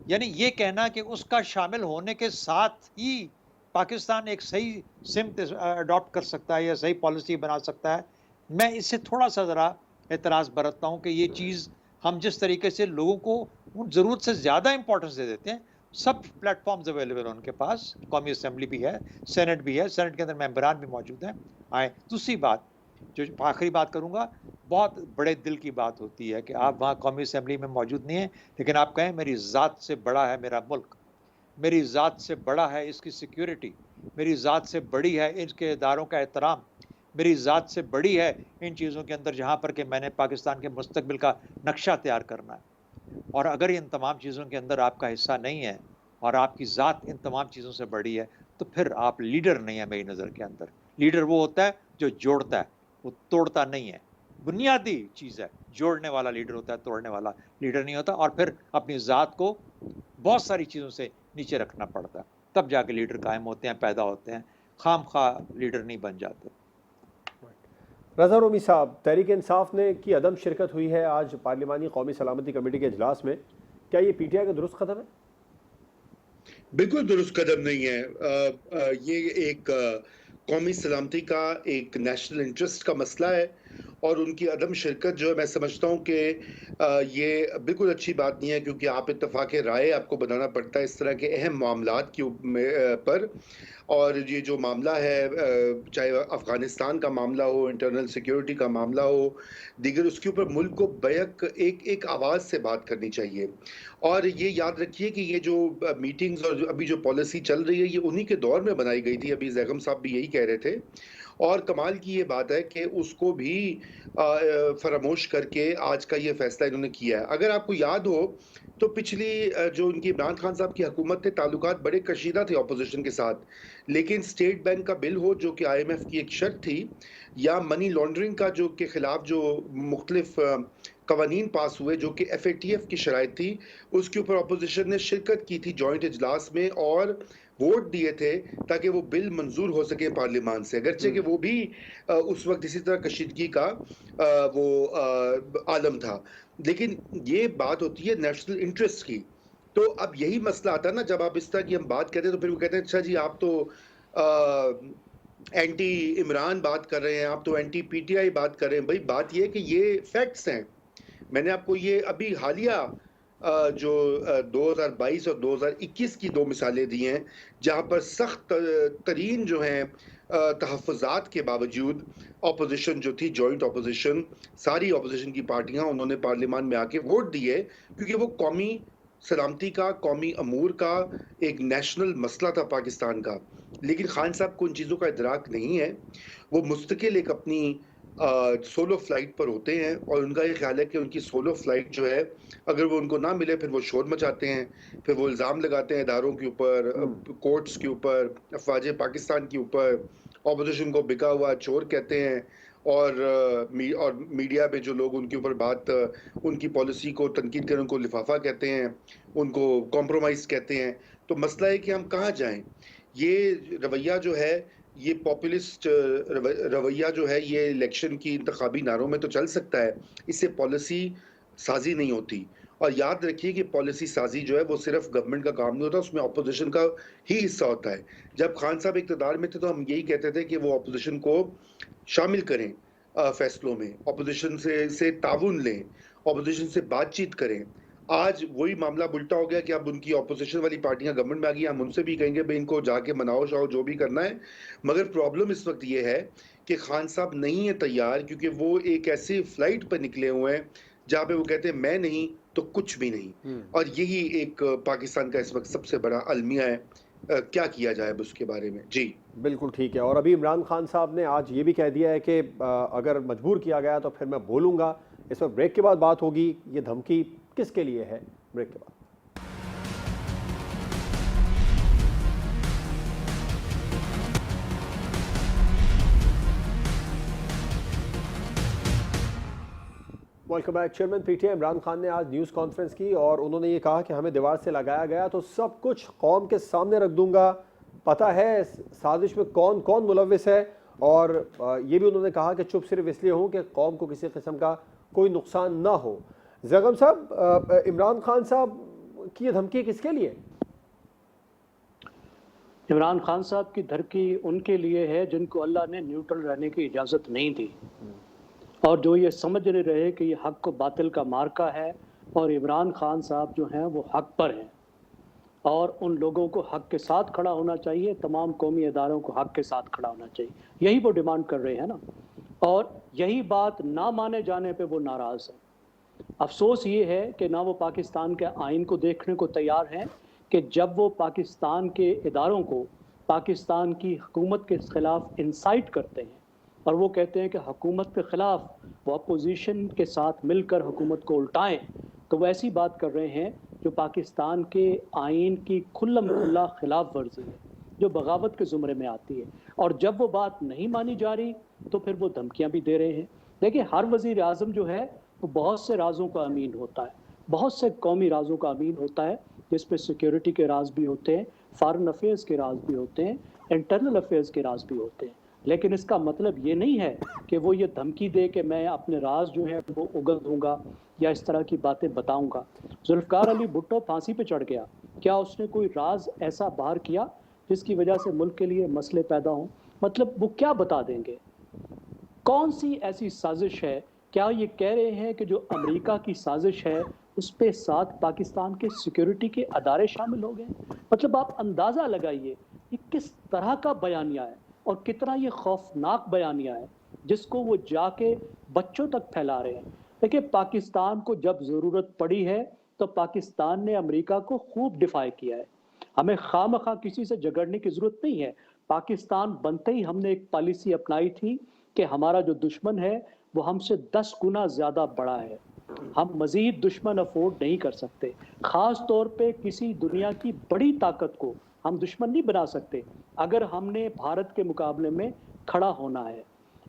यानी ये कहना कि उसका शामिल होने के साथ ही पाकिस्तान एक सही सिमत अडॉप्ट कर सकता है या सही पॉलिसी बना सकता है, मैं इससे थोड़ा सा ज़रा एतराज़ बरतता हूँ कि ये चीज़ हम जिस तरीके से लोगों को ज़रूरत से ज़्यादा इंपॉर्टेंस दे देते हैं। सब प्लेटफॉर्म्स अवेलेबल हैं उनके पास, कौमी असम्बली भी है, सेनेट भी है, सेनेट के अंदर मेंबरान भी मौजूद हैं, आए। दूसरी बात, जो आखिरी बात करूँगा, बहुत बड़े दिल की बात होती है कि आप वहाँ कौमी असम्बली में मौजूद नहीं हैं, लेकिन आप कहें मेरी ज़ात से बड़ा है मेरा मुल्क, मेरी ज़ात से बड़ा है इसकी सिक्योरिटी, मेरी ज़ात से बड़ी है इनके इदारों का एहतराम, मेरी ज़ात से बड़ी है इन चीज़ों के अंदर जहाँ पर कि मैंने पाकिस्तान के मुस्तकबिल का नक्शा तैयार करना है। और अगर इन तमाम चीज़ों के अंदर आपका हिस्सा नहीं है और आपकी ज़ात इन तमाम चीज़ों से बड़ी है, तो फिर आप लीडर नहीं है मेरी नज़र के अंदर। लीडर वो होता है जो जोड़ता है, वो तोड़ता नहीं है। बुनियादी चीज़ है, जोड़ने वाला लीडर होता है, तोड़ने वाला लीडर नहीं होता। और फिर अपनी ज़ात को बहुत सारी चीज़ों से नीचे रखना पड़ता है, तब जाके लीडर कायम होते हैं, पैदा होते हैं। खामखा लीडर नहीं बन जाते। रज़ा रोमी साहब, तहरीक इंसाफ ने की अदम शिरकत हुई है आज पार्लिमानी कौमी सलामती कमेटी के इजलास में, क्या ये पीटीआई का दुरुस्त कदम है? बिल्कुल दुरुस्त कदम नहीं है। ये एक कौमी सलामती का एक नेशनल इंटरेस्ट का मसला है और उनकी अदम शिरकत जो है मैं समझता हूँ कि ये बिल्कुल अच्छी बात नहीं है, क्योंकि आप इत्तफाक राय आपको बनाना पड़ता है इस तरह के अहम मामलात के पर। और ये जो मामला है, चाहे अफ़गानिस्तान का मामला हो, इंटरनल सिक्योरिटी का मामला हो, दीगर, उसके ऊपर मुल्क को बैक एक आवाज़ से बात करनी चाहिए। और ये याद रखिए कि ये जो मीटिंग्स और अभी जो पॉलिसी चल रही है ये उन्हीं के दौर में बनाई गई थी। अभी ज़ैगम साहब भी यही कह रहे थे। और कमाल की ये बात है कि उसको भी फरामोश करके आज का ये फैसला इन्होंने किया है। अगर आपको याद हो तो पिछली जो उनकी इमरान खान साहब की हुकूमत थे, ताल्लुकात बड़े कशीदा थे अपोजिशन के साथ, लेकिन स्टेट बैंक का बिल हो जो कि IMF की एक शर्त थी, या मनी लॉन्ड्रिंग का जो के खिलाफ जो मुख्तलिफ कवानीन पास हुए जो कि FATF की शराइत थी, उसके ऊपर अपोजिशन ने शिरकत की थी जॉइंट इजलास में और वोट दिए थे ताकि वो बिल मंजूर हो सके पार्लियामान से, अगरचे कि वो भी उस वक्त इसी तरह कशीदगी का वो आलम था। लेकिन ये बात होती है नेशनल इंटरेस्ट की। तो अब यही मसला आता है ना, जब आप इस तरह की हम बात कहते हैं तो फिर वो कहते हैं अच्छा जी आप तो एंटी इमरान बात कर रहे हैं, आप तो एंटी PTI बात कर रहे हैं। भाई बात ये है कि ये फैक्ट्स हैं। मैंने आपको ये अभी हालिया जो 2022 और 2021 की 2 मिसालें दी हैं, जहाँ पर सख्त तरीन जो हैं तहफ़्फ़ुज़ात के बावजूद अपोजिशन जो थी, जॉइंट अपोजिशन, सारी अपोजिशन की पार्टियां, उन्होंने पार्लियामान में आके वोट दिए, क्योंकि वो कौमी सलामती का, कौमी अमूर का एक नेशनल मसला था पाकिस्तान का। लेकिन खान साहब को उन चीज़ों का इदराक नहीं है। वो मुस्तकिल एक अपनी सोलो फ्लाइट पर होते हैं और उनका ये ख्याल है कि उनकी सोलो फ्लाइट जो है, अगर वो उनको ना मिले फिर वो शोर मचाते हैं, फिर वो इल्ज़ाम लगाते हैं इदारों के ऊपर, कोर्ट्स के ऊपर, अफवाज पाकिस्तान के ऊपर, अपोजिशन को बिका हुआ चोर कहते हैं। और मीडिया पे जो लोग उनके ऊपर बात, उनकी पॉलिसी को तनकीद करें, उनको लिफाफा कहते हैं, उनको कॉम्प्रोमाइज़ कहते हैं। तो मसला है कि हम कहाँ जाएं? ये रवैया जो है, ये पॉपुलिस्ट रवैया जो है, ये इलेक्शन की इंतखाबी नारों में तो चल सकता है, इससे पॉलिसी साजी नहीं होती। और याद रखिए कि पॉलिसी साजी जो है वो सिर्फ गवर्नमेंट का काम नहीं होता, उसमें अपोजिशन का ही हिस्सा होता है। जब खान साहब इक़्तिदार में थे तो हम यही कहते थे कि वो अपोजिशन को शामिल करें फैसलों में, अपोजिशन से ताउन लें, अपोजिशन से बातचीत करें। आज वही मामला उल्टा हो गया कि अब उनकी अपोजिशन वाली पार्टियां गवर्नमेंट में आ गई, हम उनसे भी कहेंगे भाई इनको जाके मनाओ शाओ जो भी करना है। मगर प्रॉब्लम इस वक्त ये है कि खान साहब नहीं है तैयार, क्योंकि वो एक ऐसी फ्लाइट पर निकले हुए हैं जहाँ पे वो कहते हैं मैं नहीं तो कुछ भी नहीं। और यही एक पाकिस्तान का इस वक्त सबसे बड़ा अलमिया है। क्या किया जाए अब उसके बारे में? जी बिल्कुल ठीक है। और अभी इमरान खान साहब ने आज ये भी कह दिया है कि अगर मजबूर किया गया तो फिर मैं बोलूँगा। इस पर ब्रेक के बाद बात होगी। ये धमकी किसके लिए है? ब्रेक के बाद। Welcome back. Chairman PTI Imran Khan ने आज न्यूज़ कॉन्फ्रेंस की और उन्होंने ये कहा कि हमें दीवार से लगाया गया तो सब कुछ कौम के सामने रख दूंगा। पता है साजिश में कौन कौन मुलविस है। और ये भी उन्होंने कहा कि चुप सिर्फ इसलिए हूँ कि कौम को किसी किस्म का कोई नुकसान ना हो। ज़ैगम साहब, इमरान खान साहब की ये धमकी किसके लिए? इमरान खान साहब की धमकी उनके लिए है जिनको अल्लाह ने न्यूट्रल रहने की इजाज़त नहीं दी और जो ये समझ नहीं रहे कि ये हक को बातिल का मार्का है और इमरान खान साहब जो हैं वो हक पर हैं और उन लोगों को हक के साथ खड़ा होना चाहिए, तमाम कौमी इदारों को हक के साथ खड़ा होना चाहिए। यही वो डिमांड कर रहे हैं ना, और यही बात ना माने जाने पे वो नाराज़ है। अफसोस ये है कि ना वो पाकिस्तान के आइन को देखने को तैयार हैं कि जब वो पाकिस्तान के इदारों को पाकिस्तान की हुकूमत के ख़िलाफ़ इंसाइट करते हैं और वो कहते हैं कि हुकूमत के ख़िलाफ़ वो अपोजिशन के साथ मिलकर हुकूमत को उल्टाएं, तो वो ऐसी बात कर रहे हैं जो पाकिस्तान के आइन की खुल्लम खुल्ला खिलाफ वर्जी है, जो बगावत के ज़ुमरे में आती है। और जब वो बात नहीं मानी जा रही तो फिर वो धमकियाँ भी दे रहे हैं। देखिए, हर वज़ीर आज़म जो है वो बहुत से राज़ों का अमीन होता है, बहुत से कौमी राज़ों का अमीन होता है, जिसमें सिक्योरिटी के राज भी होते हैं, फॉरेन अफेयर्स के राज भी होते हैं, इंटरनल अफेयर्स के राज भी होते हैं। लेकिन इसका मतलब ये नहीं है कि वो ये धमकी दे कि मैं अपने राज जो है वो उगल दूंगा या इस तरह की बातें बताऊंगा। जुल्फ़िकार अली भुट्टो फांसी पे चढ़ गया, क्या उसने कोई राज ऐसा बाहर किया जिसकी वजह से मुल्क के लिए मसले पैदा हों? मतलब वो क्या बता देंगे? कौन सी ऐसी साजिश है? क्या ये कह रहे हैं कि जो अमेरिका की साजिश है उस पे साथ पाकिस्तान के सिक्योरिटी के अदारे शामिल हो गए? मतलब आप अंदाज़ा लगाइए ये किस तरह का बयानिया है और कितना ये खौफनाक बयानिया है जिसको वो जाके बच्चों तक फैला रहे हैं। देखिए, पाकिस्तान को जब ज़रूरत पड़ी है तो पाकिस्तान ने अमेरिका को खूब डिफाई किया है। हमें खामखा किसी से झगड़ने की ज़रूरत नहीं है। पाकिस्तान बनते ही हमने एक पॉलिसी अपनाई थी कि हमारा जो दुश्मन है वो हमसे 10 गुना ज़्यादा बड़ा है, हम मज़ीद दुश्मन अफोर्ड नहीं कर सकते। ख़ास तौर पे किसी दुनिया की बड़ी ताकत को हम दुश्मन नहीं बना सकते अगर हमने भारत के मुकाबले में खड़ा होना है।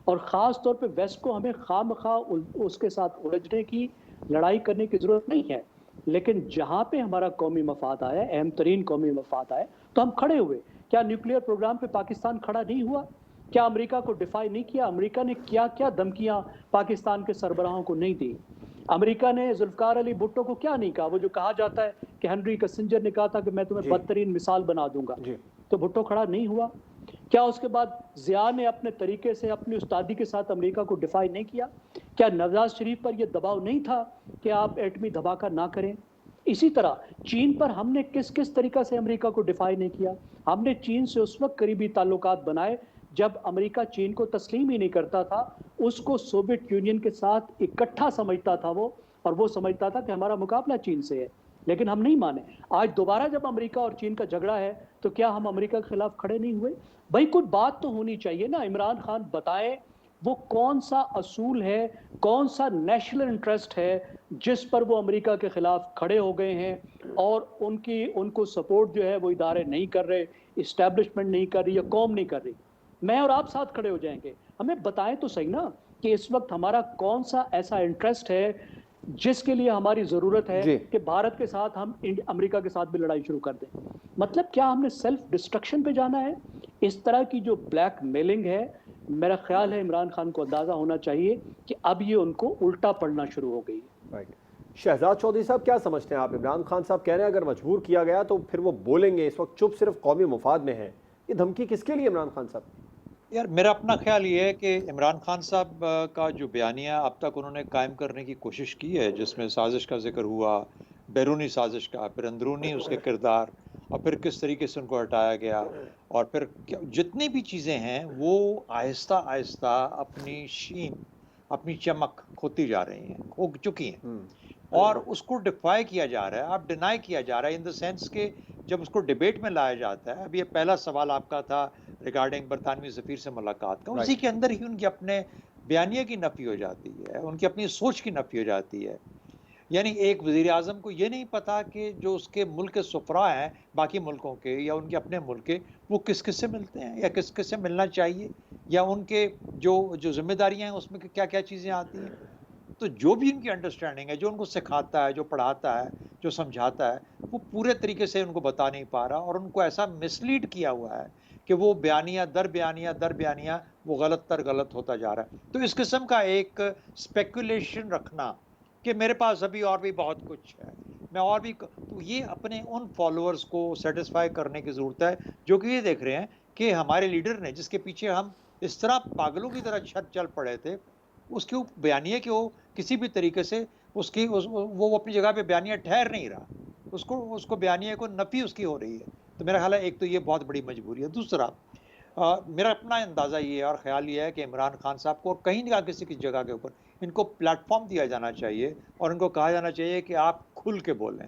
और ख़ास तौर पे वेस्ट को हमें खामखा उसके साथ उलझने की, लड़ाई करने की ज़रूरत नहीं है। लेकिन जहाँ पे हमारा कौमी मफाद आया, अहम तरीन कौमी मफाद आए, तो हम खड़े हुए। क्या न्यूक्लियर प्रोग्राम पे पाकिस्तान खड़ा नहीं हुआ? क्या अमेरिका को डिफाई नहीं किया? अमेरिका ने क्या क्या धमकियां पाकिस्तान के सरबराहों को नहीं दी? अमेरिका ने जुल्फ़िकार अली भुट्टो को क्या नहीं कहा? वो जो कहा जाता है कि हेनरी किसिंजर ने कहा था कि मैं तुम्हें बदतरीन मिसाल बना दूंगा, तो भुट्टो खड़ा नहीं हुआ? क्या उसके बाद ज़िया ने अपने तरीके से अपनी उस्तादी के साथ अमेरिका को डिफाई नहीं किया? क्या नवाज शरीफ पर यह दबाव नहीं था कि आप एटमी धमाका ना करें? इसी तरह चीन पर हमने किस किस तरीका से अमेरिका को डिफाई नहीं किया? हमने चीन से उस वक्त करीबी ताल्लुकात बनाए जब अमेरिका चीन को तस्लीम ही नहीं करता था, उसको सोवियत यूनियन के साथ इकट्ठा समझता था वो, और वो समझता था कि हमारा मुकाबला चीन से है। लेकिन हम नहीं माने। आज दोबारा जब अमेरिका और चीन का झगड़ा है तो क्या हम अमेरिका के खिलाफ खड़े नहीं हुए? भाई कुछ बात तो होनी चाहिए ना। इमरान खान बताएं वो कौन सा असूल है, कौन सा नेशनल इंटरेस्ट है जिस पर वो अमेरिका के खिलाफ खड़े हो गए हैं और उनको सपोर्ट जो है वो इदारे नहीं कर रहे, इस्टेब्लिशमेंट नहीं कर रही या कौम नहीं कर रही। मैं और आप साथ खड़े हो जाएंगे। हमें बताएं तो सही ना कि इस वक्त हमारा कौन सा ऐसा इंटरेस्ट है जिसके लिए हमारी जरूरत है कि भारत के साथ हम अमेरिका के साथ भी लड़ाई शुरू कर दें। मतलब क्या हमने सेल्फ डिस्ट्रक्शन पे जाना है? इस तरह की जो ब्लैक मेलिंग है, मेरा ख्याल है इमरान खान को अंदाजा होना चाहिए कि अब ये उनको उल्टा पड़ना शुरू हो गई है। शहजाद चौधरी साहब, क्या समझते हैं आप? इमरान खान साहब कह रहे हैं अगर मजबूर किया गया तो फिर वो बोलेंगे, इस वक्त चुप सिर्फ कौमी मुफाद में है। ये धमकी किसके लिए इमरान खान साहब? यार, मेरा अपना ख्याल ये है कि इमरान खान साहब का जो बयानिया अब तक उन्होंने कायम करने की कोशिश की है, जिसमें साजिश का जिक्र हुआ, बैरूनी साजिश का, फिर अंदरूनी उसके किरदार, और फिर किस तरीके से उनको हटाया गया, और फिर जितनी भी चीज़ें हैं वो आहिस्ता आहिस्ता अपनी शीन, अपनी चमक खोती जा रही हैं, खो चुकी हैं, और उसको डिफाई किया जा रहा है। अब डिनाई किया जा रहा है इन द सेंस के जब उसको डिबेट में लाया जाता है। अब ये पहला सवाल आपका था रिगार्डिंग बरतानवी सफ़ीर से मुलाकात का, उसी के अंदर ही उनके अपने बयानिया की नफ़ी हो जाती है, उनकी अपनी सोच की नफ़ी हो जाती है। यानी एक वज़ीर आज़म को ये नहीं पता कि जो उसके मुल्क के सुफरा हैं बाकी मुल्कों के या उनके अपने मुल्क के, वो किस किस से मिलते हैं या किस किस से मिलना चाहिए, या उनके जो जिम्मेदारियाँ हैं उसमें क्या क्या चीज़ें आती हैं। तो जो भी उनकी अंडरस्टैंडिंग है, जो उनको सिखाता है, जो पढ़ाता है, जो समझाता है, वो पूरे तरीके से उनको बता नहीं पा रहा, और उनको ऐसा मिसलीड किया हुआ है कि वो बयानिया दर बयानिया वो गलत होता जा रहा है। तो इस किस्म का एक स्पेकुलेशन रखना कि मेरे पास अभी और भी बहुत कुछ है, मैं और भी, तो ये अपने उन फॉलोअर्स को सेटिस्फाई करने की ज़रूरत है जो कि ये देख रहे हैं कि हमारे लीडर ने, जिसके पीछे हम इस तरह पागलों की तरह चल पड़े थे, उसके बयानिया कि वो किसी भी तरीके से वो अपनी जगह पे बयानिया ठहर नहीं रहा, उसको बयानिया को नफ़ी उसकी हो रही है। तो मेरा ख्याल है एक तो ये बहुत बड़ी मजबूरी है। दूसरा, मेरा अपना अंदाज़ा ये है और ख्याल ये है कि इमरान खान साहब को कहीं ना किसी की जगह के ऊपर इनको प्लेटफॉर्म दिया जाना चाहिए और इनको कहा जाना चाहिए कि आप खुल के बोलें,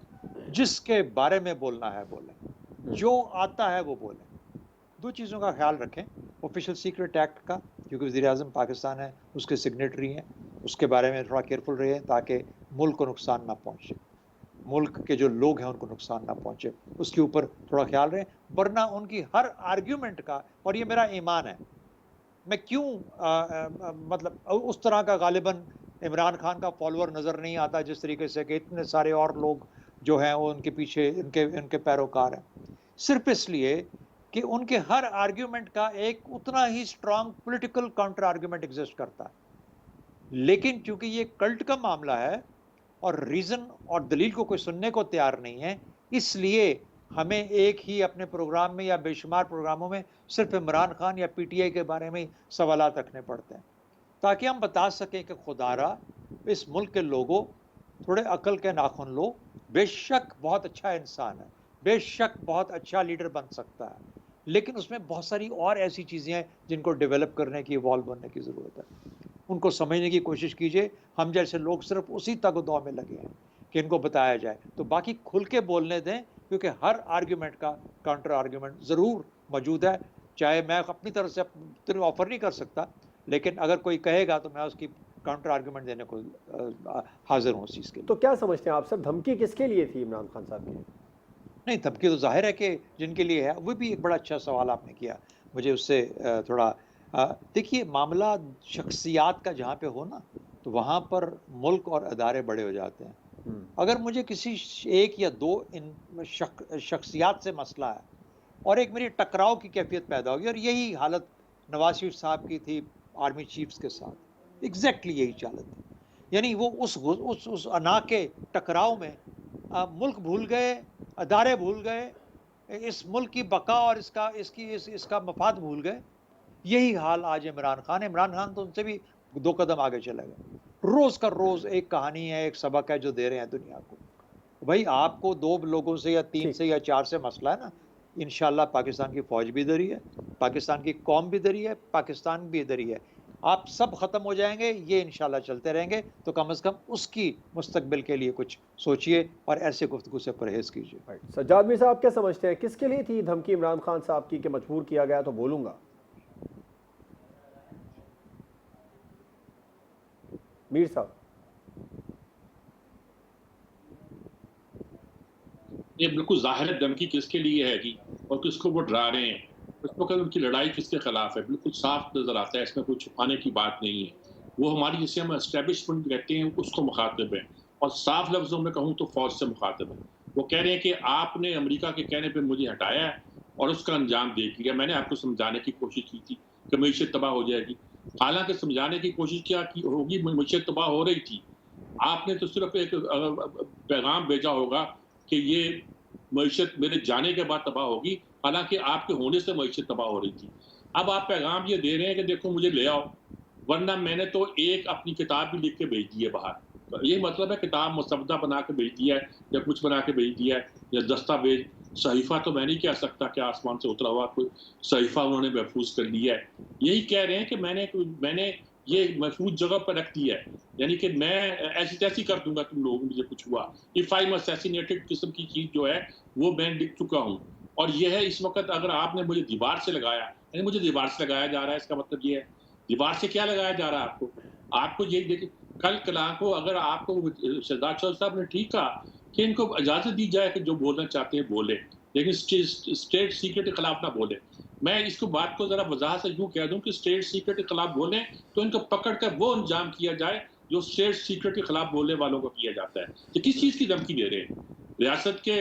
जिसके बारे में बोलना है बोलें, जो आता है वो बोलें। दो चीज़ों का ख्याल रखें, ऑफिशियल सीक्रेट एक्ट का, क्योंकि वज़ीर आज़म पाकिस्तान है, उसके सिग्नेटरी हैं, उसके बारे में थोड़ा केयरफुल रहिए ताकि मुल्क को नुकसान ना पहुँचे, मुल्क के जो लोग हैं उनको नुकसान ना पहुँचे, उसके ऊपर थोड़ा ख्याल रहे। वरना उनकी हर आर्ग्यूमेंट का, और ये मेरा ईमान है, मैं क्यों मतलब उस तरह का गालिबन इमरान खान का फॉलोअर नज़र नहीं आता जिस तरीके से कि इतने सारे और लोग जो हैं वो उनके पीछे इनके पैरोकार हैं, सिर्फ इसलिए कि उनके हर आर्ग्यूमेंट का एक उतना ही strong political counter argument exist करता है। लेकिन चूंकि ये कल्ट का मामला है और रीजन और दलील को कोई सुनने को तैयार नहीं है, इसलिए हमें एक ही अपने प्रोग्राम में या बेशुमार प्रोग्रामों में सिर्फ इमरान खान या पीटीआई के बारे में सवालात रखने पड़ते हैं, ताकि हम बता सकें कि खुदारा इस मुल्क के लोगों, थोड़े अकल के नाखून लो, बेशक बहुत अच्छा इंसान है, बेशक बहुत अच्छा लीडर बन सकता है, लेकिन उसमें बहुत सारी और ऐसी चीज़ें हैं जिनको डेवलप करने की, इवॉल्व बनने की ज़रूरत है। उनको समझने की कोशिश कीजिए। हम जैसे लोग सिर्फ उसी तग-दौ में लगे हैं कि इनको बताया जाए, तो बाकी खुल के बोलने दें, क्योंकि हर आर्ग्यूमेंट का काउंटर आर्ग्यूमेंट ज़रूर मौजूद है। चाहे मैं अपनी तरफ से ऑफर नहीं कर सकता, लेकिन अगर कोई कहेगा तो मैं उसकी काउंटर आर्ग्यूमेंट देने को हाजिर हूँ उस चीज़ के लिए। तो क्या समझते हैं आप सर, धमकी किसके लिए थी इमरान खान साहब की? नहीं, धमकी तो जाहिर है कि जिनके लिए है। वो भी एक बड़ा अच्छा सवाल आपने किया, मुझे उससे थोड़ा देखिए, मामला शख्सियात का जहाँ पे हो ना, तो वहाँ पर मुल्क और अदारे बड़े हो जाते हैं। अगर मुझे किसी एक या दो इन शख्सियात से मसला है और एक मेरी टकराव की कैफियत पैदा होगी, और यही हालत नवाज शरीफ साहब की थी आर्मी चीफ्स के साथ, एग्जैक्टली यही चालत थी। यानी वो उस अना के टकराव में मुल्क भूल गए, अदारे भूल गए, इस मुल्क की बका और इसका मफाद भूल गए। यही हाल आज इमरान खान तो उनसे भी 2 कदम आगे चले गए। रोज़ का रोज़ एक कहानी है, एक सबक है जो दे रहे हैं दुनिया को। भाई, आपको 2 लोगों से या 3 से या 4 से मसला है ना, इंशाल्लाह पाकिस्तान की फ़ौज भी इधर ही है, पाकिस्तान की कौम भी इधर ही है, पाकिस्तान भी इधर ही है। आप सब ख़त्म हो जाएंगे, ये इंशाल्लाह चलते रहेंगे, तो कम से कम उसकी मुस्तकबिल के लिए कुछ सोचिए और ऐसे गुफ्तगू से परहेज़ कीजिए। सज्जाद मीर साहब क्या समझते हैं, किसके लिए थी धमकी इमरान खान साहब की कि मजबूर किया गया तो बोलूँगा? मीर साहब। ये बिल्कुल ज़ाहिर है धमकी किसके लिए है जी, और किसको वो डरा रहे हैं। इस वक्त उनकी लड़ाई किसके खिलाफ है, बिल्कुल साफ नजर आता है, इसमें कोई छुपाने की बात नहीं है। वो हमारी, जिसे हम एस्टेब्लिशमेंट कहते हैं, उसको मुखातिब है, और साफ लफ्जों में कहूँ तो फौज से मुखातिब है। वो कह रहे हैं कि आपने अमेरिका के कहने पर मुझे हटाया है और उसका अंजाम देख लिया। मैंने आपको समझाने की कोशिश की थी कि मीशत तबाह हो जाएगी, हालांकि समझाने की कोशिश क्या की होगी, मीशत तबाह हो रही थी। आपने तो सिर्फ एक पैगाम भेजा होगा कि ये मईशत मेरे जाने के बाद तबाह होगी, हालांकि आपके होने से मईशत तबाह हो रही थी। अब आप पैगाम ये दे रहे हैं कि देखो मुझे ले आओ, वरना मैंने तो एक अपनी किताब भी लिख के भेज दी है बाहर। तो ये मतलब है किताब मुसवदा बना के भेज दिया है, या कुछ बना के भेज दिया है, या दस्तावेज, सहीफा तो मैं नहीं कह सकता कि आसमान से उतरा हुआ कोई सहीफा उन्होंने महफूज कर लिया है। यही कह रहे हैं कि मैंने ये महफूज जगह पर रख दिया है, यानी कि मैं ऐसी तैसी कर दूंगा तुम लोगों, मुझे कुछ हुआ, इफ आई एम असैसिनेटेड किस्म की चीज जो है वो मैं लिख चुका हूँ। और ये है इस वक्त, अगर आपने मुझे दीवार से लगाया, यानी मुझे दीवार से लगाया जा रहा है, इसका मतलब ये है दीवार से क्या लगाया जा रहा है आपको ये देखिए, कल कला को अगर आपको शहजाद चौधरी साहब ने ठीक कहा कि इनको इजाजत दी जाए कि जो बोलना चाहते हैं बोले, लेकिन स्टेट सीक्रेट के खिलाफ ना बोले। मैं इसको बात को जरा वजाहत से यूं कह दूं कि स्टेट सीक्रेट के खिलाफ बोले तो इनको पकड़ कर वो अंजाम किया जाए जो स्टेट सीक्रेट के खिलाफ बोलने वालों को किया जाता है। तो किस चीज की धमकी दे रहे हैं? रियासत के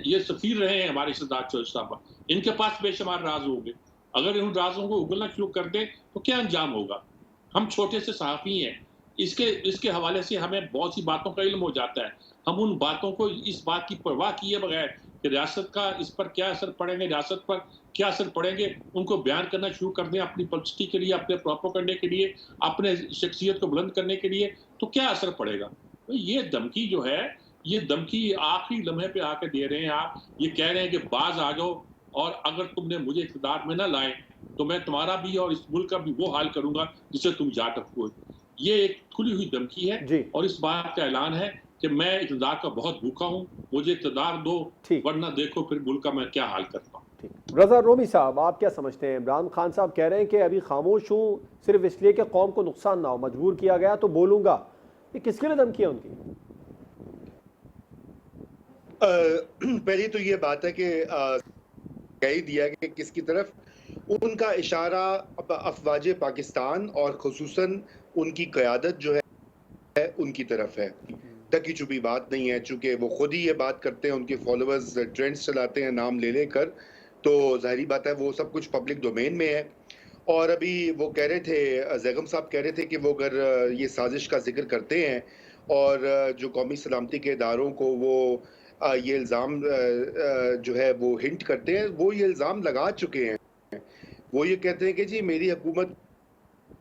ये सफीर रहे हैं हमारे शहजाद चौधरी साहब, इनके पास बेशुमार राज होंगे, अगर इन राजों को उगलना शुरू कर दे तो क्या अंजाम होगा? हम छोटे से सहाफी हैं, इसके हवाले से हमें बहुत सी बातों का इल्म हो जाता है। हम उन बातों को, इस बात की परवाह किए बगैर कि रियासत का इस पर क्या असर पड़ेंगे, रियासत पर क्या असर पड़ेंगे, उनको बयान करना शुरू कर दें अपनी पब्लिसिटी के लिए, अपने प्रोपेगेंडे के लिए, अपने शख्सियत को बुलंद करने के लिए, तो क्या असर पड़ेगा? तो ये धमकी जो है, ये धमकी आखिरी लम्हे पे आके दे रहे हैं आप। ये कह रहे हैं कि बाज आ जाओ, और अगर तुमने मुझे इक़्तिदार में ना लाए तो मैं तुम्हारा भी और इस मुल्क का भी वो हाल करूंगा जिससे तुम जा टपको। ये एक खुली हुई धमकी है, और इस बात का ऐलान है कि मैं इक़्तिदार का बहुत भूखा हूँ, मुझे इक़्तिदार दो, वरना देखो फिर मुल्क का मैं क्या हाल करता हूँ। रज़ा रोमी साहब, आप क्या समझते हैं? इमरान खान साहब कह रहे हैं कि अभी खामोश हूँ सिर्फ इसलिए कि कौम को नुकसान ना हो, मजबूर किया गया तो बोलूंगा। ये किसके लिए धमकी है उनकी? पहली तो ये बात है कि कह ही दिया कि किसकी तरफ उनका इशारा अफवाज पाकिस्तान और खुसूसन उनकी क़यादत जो है उनकी तरफ है। ढकी छुपी बात नहीं है, चूंकि वो खुद ही ये बात करते हैं, उनके फॉलोअर्स ट्रेंड्स चलाते हैं नाम ले लेकर, तो जाहिर बात है वो सब कुछ पब्लिक डोमेन में है। और अभी वो कह रहे थे, जैगम साहब कह रहे थे कि वो अगर ये साजिश का जिक्र करते हैं और जो कौमी सलामती के इदारों को वो ये इल्ज़ाम जो है वो हिंट करते हैं, वो ये इल्ज़ाम लगा चुके हैं। वो ये कहते हैं कि जी मेरी हुकूमत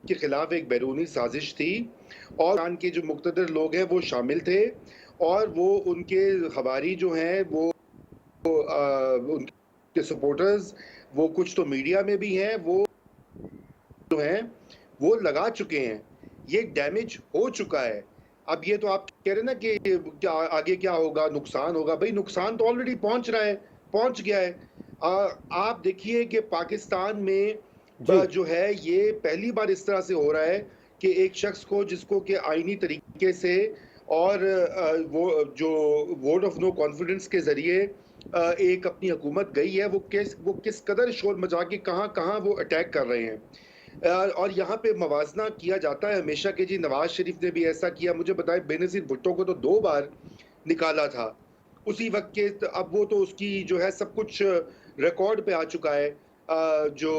के खिलाफ एक बैरूनी साजिश थी और ईरान के जो मुक़्तदर लोग हैं वो शामिल थे और वो उनके हवारी जो हैं वो उनके सपोर्टर्स वो कुछ तो मीडिया में भी हैं, वो जो हैं वो लगा चुके हैं। ये डैमेज हो चुका है। अब ये तो आप कह रहे हैं ना कि क्या आगे क्या होगा, नुकसान होगा। भाई नुकसान तो ऑलरेडी पहुंच रहा है, पहुंच गया है। आप देखिए कि पाकिस्तान में जो है ये पहली बार इस तरह से हो रहा है कि एक शख्स को जिसको कि आईनी तरीके से और वो जो वोट ऑफ नो कॉन्फिडेंस के जरिए एक अपनी हुकूमत गई है, वो किस कदर शोर मचा के कहाँ वो अटैक कर रहे हैं। और यहाँ पे मवाजना किया जाता है हमेशा कि जी नवाज शरीफ ने भी ऐसा किया। मुझे बताए बेनज़ीर भुट्टो को तो 2 बार निकाला था उसी वक्त के, अब वो तो उसकी जो है सब कुछ रिकॉर्ड पे आ चुका है। जो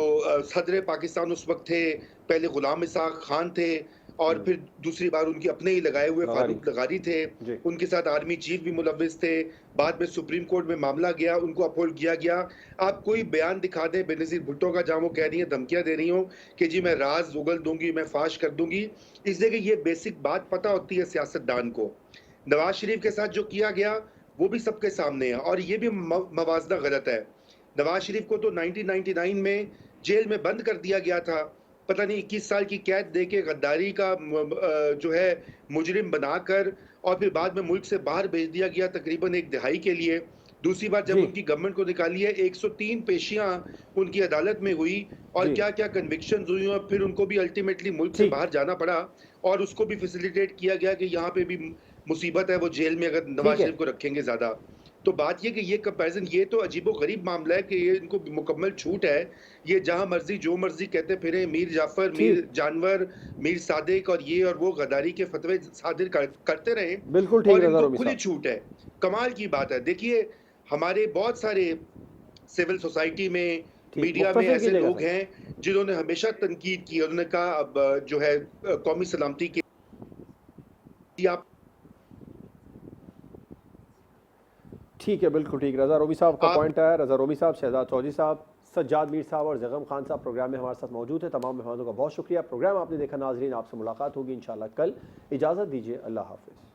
सदर पाकिस्तान उस वक्त थे, पहले गुलाम इसाक खान थे और फिर दूसरी बार उनके अपने ही लगाए हुए फारूक लगारी थे, उनके साथ आर्मी चीफ भी मुलव्विस थे। बाद में सुप्रीम कोर्ट में मामला गया, उनको अपहोल्ड किया गया। आप कोई बयान दिखा दें बेनज़ीर भुट्टो का जहाँ वो कह रही हैं, धमकियां दे रही हो कि जी मैं राज उगल दूंगी, मैं फाश कर दूंगी, इसलिए कि ये बेसिक बात पता होती है सियासतदान को। नवाज शरीफ के साथ जो किया गया वो भी सबके सामने है और ये भी मवाजना गलत है। नवाज शरीफ को तो 1999 में जेल में बंद कर दिया गया था, पता नहीं 21 साल की कैद दे के गद्दारी का जो है मुजरिम बनाकर, और फिर बाद में मुल्क से बाहर भेज दिया गया तकरीबन 1 दिहाई के लिए। दूसरी बार जब उनकी गवर्नमेंट को निकाली है, 103 पेशियां उनकी अदालत में हुई और क्या क्या कन्विक्शन हुई और फिर उनको भी अल्टीमेटली मुल्क से बाहर जाना पड़ा और उसको भी फैसिलिटेट किया गया कि यहाँ पे भी मुसीबत है, वो जेल में अगर नवाज शरीफ को रखेंगे ज्यादा। तो बात ये कि ये कंपैरिजन, ये तो अजीबो गरीब मामला है कि ये इनको मुकम्मल छूट है, ये जहां मर्जी जो मर्जी कहते फिरे, मीर जाफर, मीर जानवर, मीर सादिक और ये और वो गद्दारी के फतवे सादिर करते रहे। बिल्कुल ठीक और है, इनको खुली छूट है। कमाल की बात है। देखिए हमारे बहुत सारे सिविल सोसाइटी में, मीडिया में ऐसे लोग हैं जिन्होंने हमेशा तनकीद की, उन्होंने कहा अब जो है कौमी सलामती की आप ठीक है, बिल्कुल ठीक। रज़ा रोमी साहब का पॉइंट है। रज़ा रोमी साहब, शहजाद चौधरी साहब, सज्जाद मीर साहब और जगम खान साहब प्रोग्राम में हमारे साथ मौजूद है। तमाम मेहमानों का बहुत शुक्रिया। प्रोग्राम आपने देखा, नाजरीन आपसे मुलाकात होगी इंशाल्लाह कल। इजाज़त दीजिए, अल्लाह हाफ़िज़।